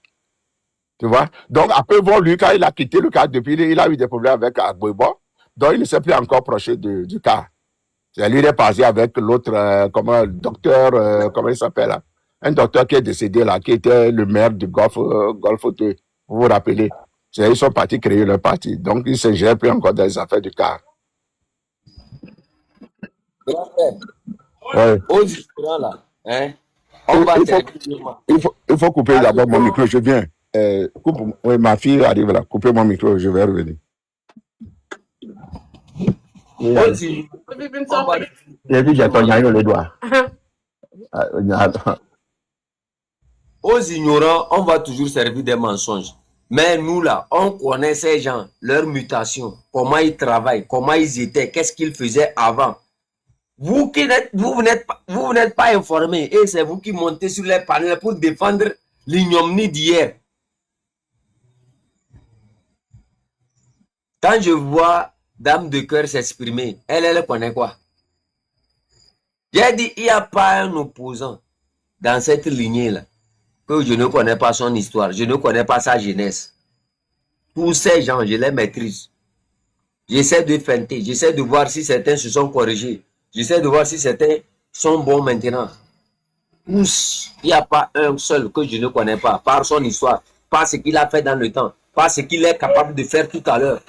Tu vois? Donc, après, bon, lui, quand il a quitté le cas, depuis, il a eu des problèmes avec Agbebo. Donc, il ne s'est plus encore proché du cas. Lui, il est passé avec l'autre, docteur, comment il s'appelle, là? Un docteur qui est décédé, là, qui était le maire du Golfe 2. Vous vous rappelez? Ils sont partis créer leur parti. Donc, ils ne se gèrent plus encore dans les affaires du cas. Ouais. Aux différents, là, hein? On va Il faut couper d'abord mon micro, je viens. Oui, ma fille arrive là. Coupez mon micro, je vais revenir. Aux ignorants, on va toujours servir des mensonges. Mais nous là, on connaît ces gens, leur mutation, comment ils travaillent, comment ils étaient, qu'est-ce qu'ils faisaient avant. Vous n'êtes pas informés et c'est vous qui montez sur les panels pour défendre l'ignominie d'hier. Quand je vois Dame de Cœur s'exprimer, elle connaît quoi? J'ai dit, il n'y a pas un opposant dans cette lignée-là que je ne connais pas son histoire, je ne connais pas sa jeunesse. Tous ces gens, je les maîtrise. J'essaie de feinter, j'essaie de voir si certains se sont corrigés. J'essaie de voir si certains sont bons maintenant. Tous, il n'y a pas un seul que je ne connais pas, par son histoire, par ce qu'il a fait dans le temps, par ce qu'il est capable de faire tout à l'heure.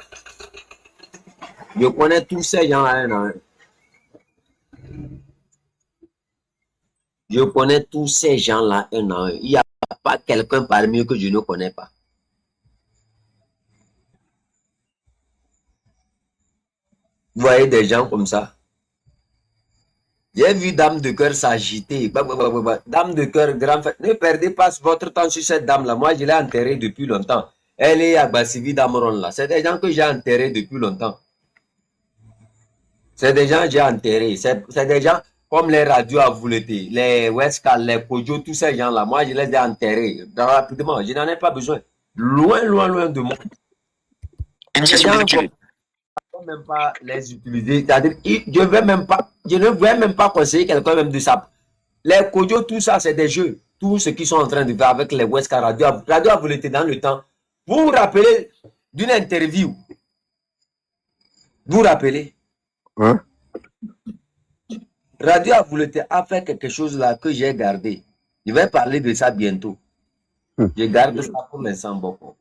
Je connais tous ces gens un à un. Je connais tous ces gens-là un à un. Il n'y a pas quelqu'un parmi eux que je ne connais pas. Vous voyez des gens comme ça. J'ai vu Dame de Cœur s'agiter. Dame de Cœur, grand frère. Ne perdez pas votre temps sur cette dame-là. Moi, je l'ai enterrée depuis longtemps. Elle est à Bassivi d'Amron là. C'est des gens que j'ai enterrés depuis longtemps. C'est des gens que j'ai enterrés. C'est des gens comme les radios à Vouleté, les Westcal, les Kojo, tous ces gens-là. Moi, je les ai enterrés rapidement. Je n'en ai pas besoin. Loin, loin, loin de moi. Ces gens, je ne peux même pas les utiliser. C'est-à-dire, je ne vais même pas conseiller quelqu'un même de ça. Les Kojo, tout ça, c'est des jeux. Tout ce qu'ils sont en train de faire avec les Westcal radio à Vouleté dans le temps. Vous vous rappelez d'une interview? Vous vous rappelez? Hein? Radio à Vouleté a fait quelque chose là que j'ai gardé. Je vais parler de ça bientôt. Je garde ça pour l'instant beaucoup.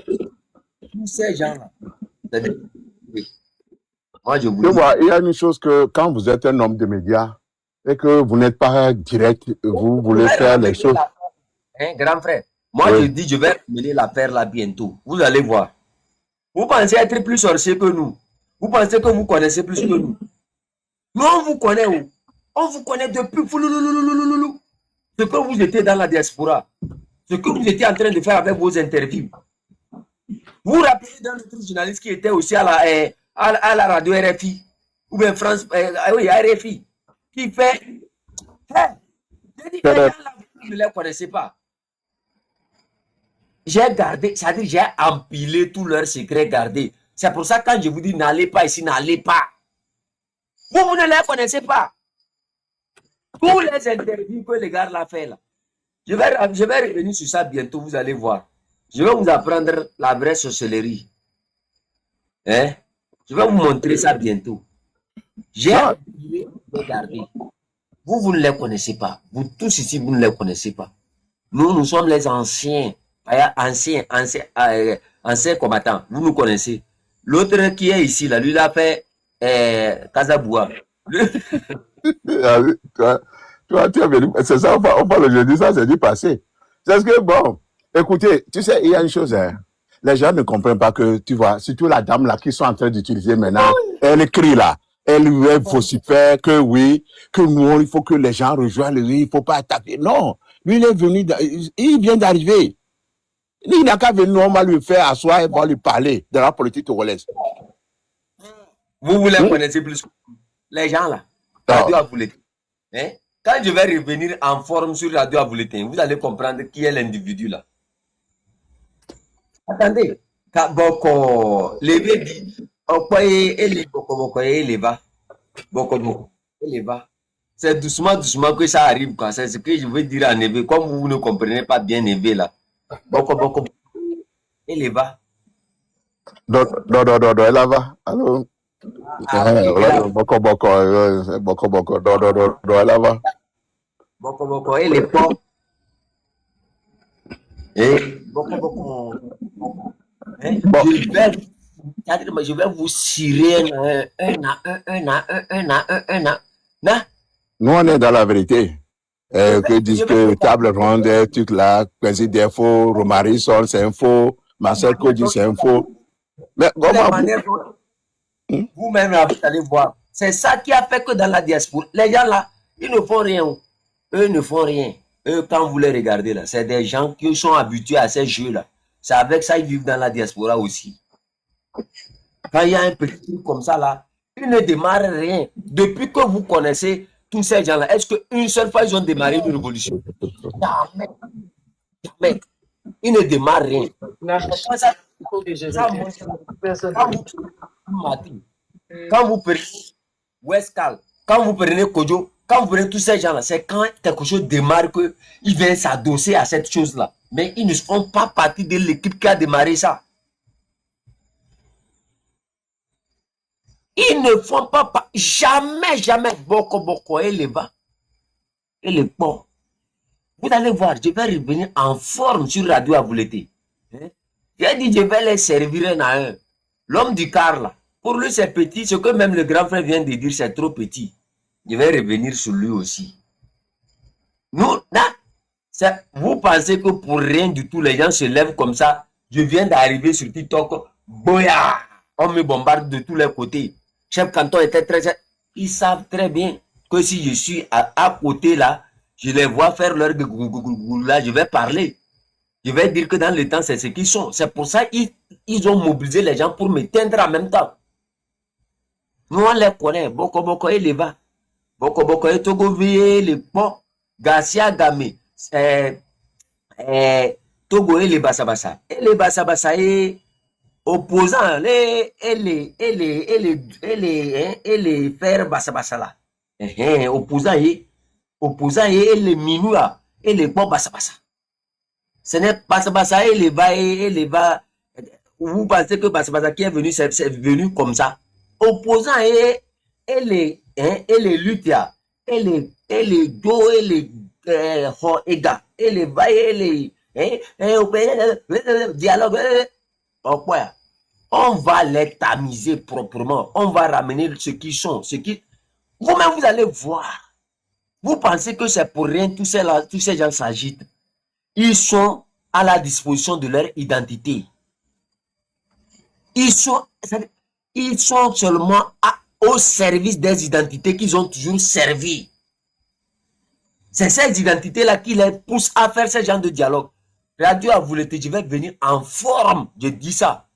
Tous ces gens-là. Oui. Moi, je vous dis. Vois, il y a une chose que quand vous êtes un homme de médias et que vous n'êtes pas direct, vous voulez faire les choses. Hein, grand frère, moi je dis, je vais mener l'affaire là bientôt. Vous allez voir. Vous pensez être plus sorcier que nous. Vous pensez que vous connaissez plus que nous. Nous, on vous connaît où? On vous connaît depuis ce que vous étiez dans la diaspora. Ce que vous étiez en train de faire avec vos interviews. Vous vous rappelez d'un autre journaliste qui était aussi à la radio RFI, ou bien France, oui, RFI, qui fait. J'ai dit que les gens-là, vous ne les connaissez pas. J'ai gardé, c'est-à-dire j'ai empilé tous leurs secrets gardés. C'est pour ça que quand je vous dis n'allez pas ici, n'allez pas. Vous ne les connaissez pas. Tous les interviews que les gars l'ont fait là. Je vais revenir sur ça bientôt, vous allez voir. Je vais vous apprendre la vraie sorcellerie. Hein? Je vais vous montrer ça bientôt. J'ai regardé. Vous ne les connaissez pas. Vous tous ici, vous ne les connaissez pas. Nous sommes les anciens combattants. Vous nous connaissez. L'autre qui est ici, là, lui, il a fait Casaboua. Toi, tu es venu. C'est ça, on parle aujourd'hui, ça, c'est du passé. C'est que, bon, écoutez, tu sais, il y a une chose, hein. Les gens ne comprennent pas que, tu vois, surtout la dame là, qui sont en train d'utiliser maintenant, elle crie là. Elle faut s'y faire que oui, que nous, il faut que les gens rejoignent, il ne faut pas attaquer. Non, Lui, il est venu, il vient d'arriver. Il n'a qu'à venir, on va lui faire asseoir et on va lui parler de la politique togolaise. Vous les connaissez plus. Les gens là, Radio Abouletin. Hein? Quand je vais revenir en forme sur Radio Abouletin, vous allez comprendre qui est l'individu là. Attendez. Boko, levé dit, c'est doucement, doucement que ça arrive, quoi. C'est ce que je veux dire en Nébé. Comme vous ne comprenez pas bien Nébé là. Boko, il va. Non, elle va. Allô? Boko, elle va. Boko, il est pas. Boko. Je vais vous cirer un à un. Nous, on est dans la vérité. Que disent que table ronde, tout là, principe des faux, Romary Sol, c'est un faux, Marcel Kodji, c'est un faux. Mais comment vous-même, vous allez voir. C'est ça qui a fait que dans la diaspora, les gens là, ils ne font rien. Eux ne font rien. Eux, quand vous les regardez là, c'est des gens qui sont habitués à ces jeux-là. C'est avec ça qu'ils vivent dans la diaspora aussi. Quand il y a un petit truc comme ça là, ils ne démarrent rien. Depuis que vous connaissez tous ces gens-là, est-ce qu'une seule fois ils ont démarré une révolution? Jamais. Ils ne démarrent rien. Quand vous prenez Westcal, quand vous prenez Kojo, quand vous prenez tous ces gens-là, c'est quand quelque chose démarre qu'ils viennent s'adosser à cette chose-là. Mais ils ne font pas partie de l'équipe qui a démarré ça. Ils ne font pas jamais Boko et les bas et les ponts. Vous allez voir, je vais revenir en forme sur Radio Abouletin. J'ai dit, je vais les servir un à un. L'homme du car là, pour lui c'est petit, ce que même le grand frère vient de dire, c'est trop petit. Je vais revenir sur lui aussi. Nous, là, vous pensez que pour rien du tout, les gens se lèvent comme ça. Je viens d'arriver sur TikTok, boya, on me bombarde de tous les côtés. Chef Canton était très... Ils savent très bien que si je suis à côté là, je les vois faire leur là, je vais parler. Je vais dire que dans le temps, c'est ce qu'ils sont. C'est pour ça qu'ils ont mobilisé les gens pour m'éteindre en même temps. Nous, on les connaît. Boko et Leva. Boko et Togo Vie, les ponts. Garcia Gamé. Togo et les Bassa. Et les Bassa et opposants, les frères Bassa là. Opposants et les Minoua et les ponts Bassa. Ce n'est pas Bassa et les va. Vous pensez que Bassa qui est venu, c'est venu comme ça. Opposants et les Lutia, et les Do, et les Ega, et les Va, et les dialogue. On va les tamiser proprement. On va ramener ce qui sont. Vous-même, vous allez voir. Vous pensez que c'est pour rien, tous ces gens s'agitent. Ils sont à la disposition de leur identité. Ils sont seulement au service des identités qu'ils ont toujours servi. C'est ces identités-là qui les poussent à faire ce genre de dialogue. Radio Abouletin, je vais venir en forme. Je dis ça.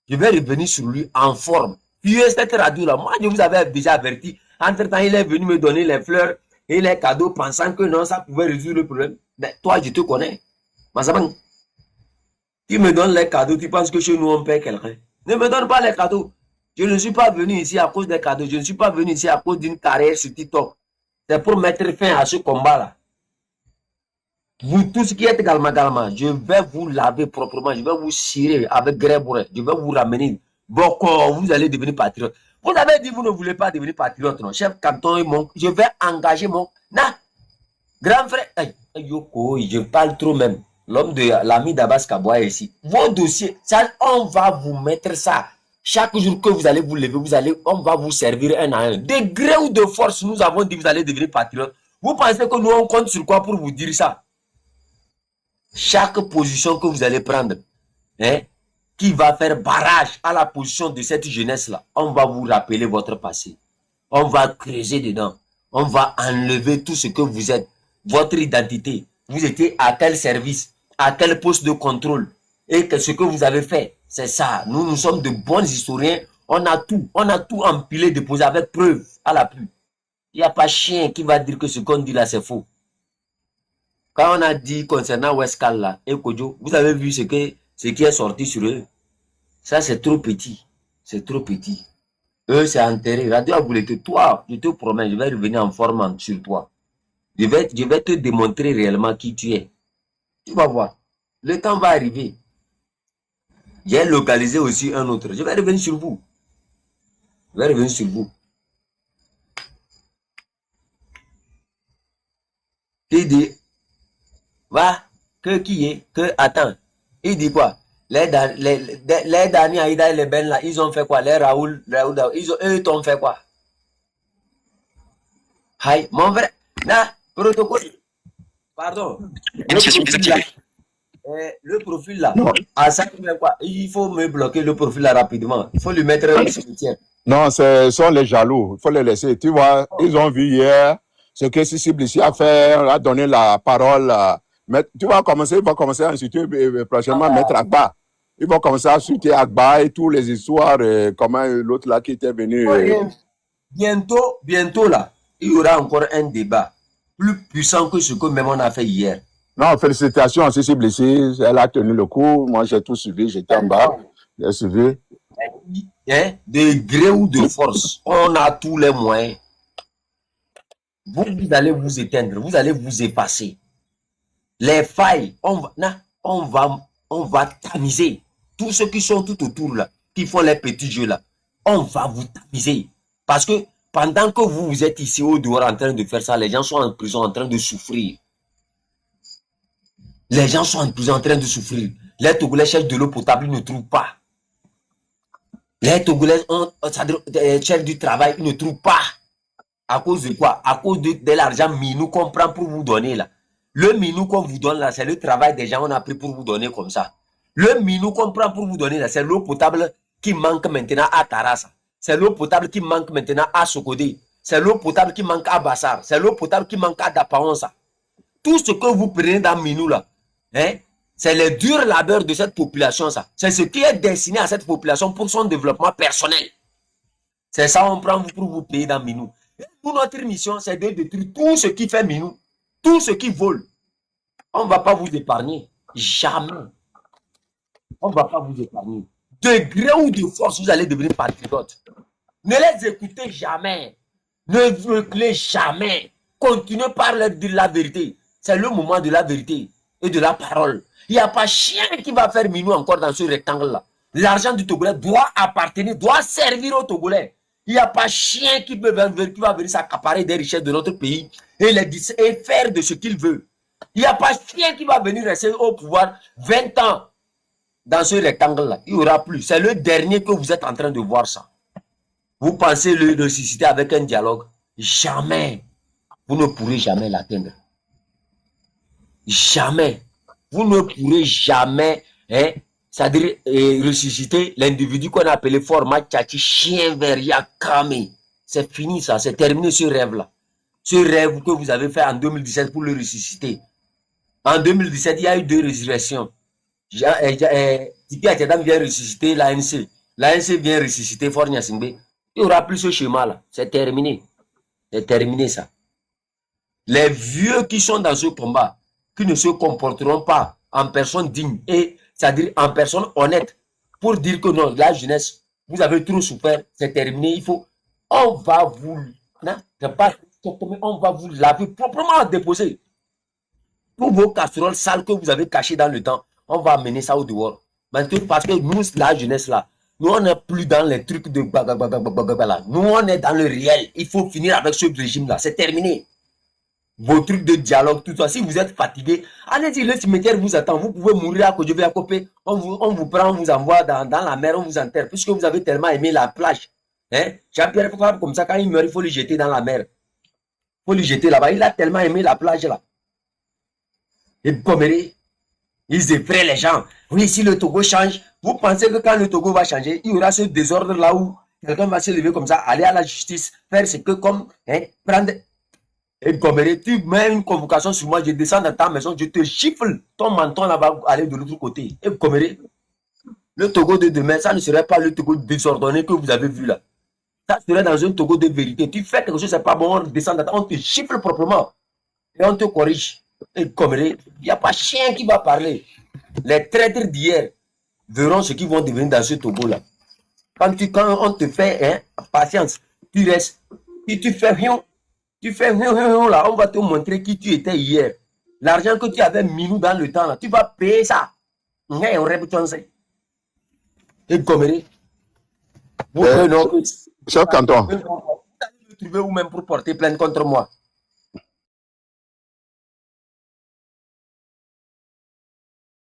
Je vais revenir sur lui en forme. Puis cette radio-là, moi, je vous avais déjà averti. Entre-temps, il est venu me donner les fleurs et les cadeaux pensant que non, ça pouvait résoudre le problème. Mais toi, je te connais. Masaban, tu me donnes les cadeaux, tu penses que chez nous, on paie quelqu'un. Ne me donne pas les cadeaux. Je ne suis pas venu ici à cause des cadeaux. Je ne suis pas venu ici à cause d'une carrière sur TikTok. C'est pour mettre fin à ce combat-là. Vous tous qui êtes galma, je vais vous laver proprement. Je vais vous cirer avec grès bourré. Je vais vous ramener. Bon, vous allez devenir patriote. Vous avez dit que vous ne voulez pas devenir patriote, non? Chef Canton, je vais engager mon... Grand frère... Yoko, je parle trop même. L'homme de l'ami d'Abbas Kaboua ici. Vos dossiers, ça, on va vous mettre ça. Chaque jour que vous allez vous lever, on va vous servir un à un. De gré ou de force, nous avons dit que vous allez devenir patriote. Vous pensez que nous, on compte sur quoi pour vous dire ça? Chaque position que vous allez prendre, qui va faire barrage à la position de cette jeunesse-là, on va vous rappeler votre passé. On va creuser dedans. On va enlever tout ce que vous êtes, votre identité. vous étiez à quel service, à quel poste de contrôle, et ce que vous avez fait. C'est ça. Nous sommes de bons historiens. On a tout empilé, déposé avec preuve à l'appui. Il n'y a pas chien qui va dire que ce qu'on dit là, c'est faux. Quand on a dit concernant Westcal là, et Kojo, vous avez vu ce qui est sorti sur eux. Ça, c'est trop petit. C'est trop petit. Eux, c'est enterré. Radio Aboulete, toi, je te promets, je vais revenir en forme sur toi. Je vais te démontrer réellement qui tu es. Tu vas voir. Le temps va arriver. J'ai localisé aussi un autre. Je vais revenir sur vous. Je vais revenir sur vous. Il dit, va, qui est, attends. Il dit quoi? Les Dani Aïda et les Ben là, ils ont fait quoi? Les Raoul, eux t'ont fait quoi? Aïe, mon vrai, là, protocole. Pardon. Le profil là, à ça, quoi? Il faut me bloquer le profil là rapidement. Il faut lui mettre un soutien. Non, ce sont les jaloux. Il faut les laisser. Tu vois, ils ont vu hier ce que Sissi Blissi a fait, a donné la parole. Mais tu vas commencer, il va commencer à insulter prochainement Maître Agba. Ils vont commencer à insulter Agba et toutes les histoires, comment l'autre là qui était venu. Bientôt là, il y aura encore un débat plus puissant que ce que même on a fait hier. Non, félicitations à Sissi Blissi. Elle a tenu le coup. Moi, j'ai tout suivi. J'étais en bas. J'ai suivi. Hein, de gré ou de force, on a tous les moyens. Vous allez vous éteindre, vous allez vous effacer. Les failles, on va tamiser. Tous ceux qui sont tout autour là, qui font les petits jeux là, on va vous tamiser. Parce que pendant que vous êtes ici au dehors en train de faire ça, les gens sont en prison en train de souffrir. Les gens sont en prison en train de souffrir. Les Togolais cherchent de l'eau potable, ils ne trouvent pas. Les Togolais cherchent du travail, ils ne trouvent pas. À cause de quoi? À cause de l'argent minou qu'on prend pour vous donner là. Le minou qu'on vous donne là, c'est le travail des gens qu'on a pris pour vous donner comme ça. Le minou qu'on prend pour vous donner là, c'est l'eau potable qui manque maintenant à Tarasa. C'est l'eau potable qui manque maintenant à Sokodé. C'est l'eau potable qui manque à Bassar. C'est l'eau potable qui manque à Dapaonsa. Tout ce que vous prenez dans minou là, hein, c'est le dur labeur de cette population ça. C'est ce qui est destiné à cette population pour son développement personnel. C'est ça on prend pour vous payer dans minou. Pour notre mission, c'est de détruire tout ce qui fait minou, tout ce qui vole. On ne va pas vous épargner. Jamais. On ne va pas vous épargner. De gré ou de force, vous allez devenir patriote. Ne les écoutez jamais. Ne reculez jamais. Continuez par leur dire la vérité. C'est le moment de la vérité et de la parole. Il n'y a pas chien qui va faire minou encore dans ce rectangle-là. L'argent du Togolais doit appartenir, doit servir aux Togolais. Il n'y a pas chien qui va venir s'accaparer des richesses de notre pays et faire de ce qu'il veut. Il n'y a pas chien qui va venir rester au pouvoir 20 ans dans ce rectangle-là. Il n'y aura plus. C'est le dernier que vous êtes en train de voir ça. Vous pensez le ressusciter avec un dialogue? Jamais. Vous ne pourrez jamais l'atteindre. Jamais. Vous ne pourrez jamais, hein, c'est-à-dire ressusciter l'individu qu'on a appelé format tchachi, chien veria kame. C'est fini ça, c'est terminé ce rêve-là. Ce rêve que vous avez fait en 2017 pour le ressusciter. En 2017, il y a eu 2 résurrections. Tipi Atedam vient ressusciter l'ANC. L'ANC vient ressusciter Fort Nyasingbe. Il n'y aura plus ce schéma-là. C'est terminé. C'est terminé ça. Les vieux qui sont dans ce combat, qui ne se comporteront pas en personne digne, et c'est-à-dire en personne honnête, pour dire que non, la jeunesse, vous avez trop souffert, c'est terminé, il faut, on va vous, on va vous laver proprement déposer. Tous vos casseroles sales que vous avez cachées dans le temps, on va amener ça au dehors. Parce que nous, la jeunesse là, nous on n'est plus dans les trucs de là. Nous on est dans le réel. Il faut finir avec ce régime là, c'est terminé. Vos trucs de dialogue, tout ça. Si vous êtes fatigué, allez-y, le cimetière vous attend. Vous pouvez mourir à Kodjové à Kopé. On vous prend, on vous envoie dans la mer, on vous enterre. Puisque vous avez tellement aimé la plage. Hein? Jean-Pierre Foucault, comme ça, quand il meurt, il faut le jeter dans la mer. Il faut le jeter là-bas. Il a tellement aimé la plage là. Et Poméré, ils effraient les gens. Oui, si le Togo change, vous pensez que quand le Togo va changer, il y aura ce désordre là où quelqu'un va se lever comme ça, aller à la justice, faire ce que comme, hein, prendre. Et Goméré, tu mets une convocation sur moi, je descends dans ta maison, je te chiffle ton menton là-bas, aller de l'autre côté. Et Goméré, le Togo de demain, ça ne serait pas le Togo désordonné que vous avez vu là. Ça serait dans un Togo de vérité. Tu fais quelque chose, c'est pas bon, on descend dans ta, on te chiffle proprement. Et on te corrige. Et Goméré, il n'y a pas chien qui va parler. Les traîtres d'hier verront ce qu'ils vont devenir dans ce Togo-là. Quand on te fait patience, tu restes. Si tu fais rien, là, on va te montrer qui tu étais hier. L'argent que tu avais mis nous dans le temps, là, tu vas payer ça. Et Goméré, vous Cher Canton, allez me trouver ou même pour porter plainte contre moi.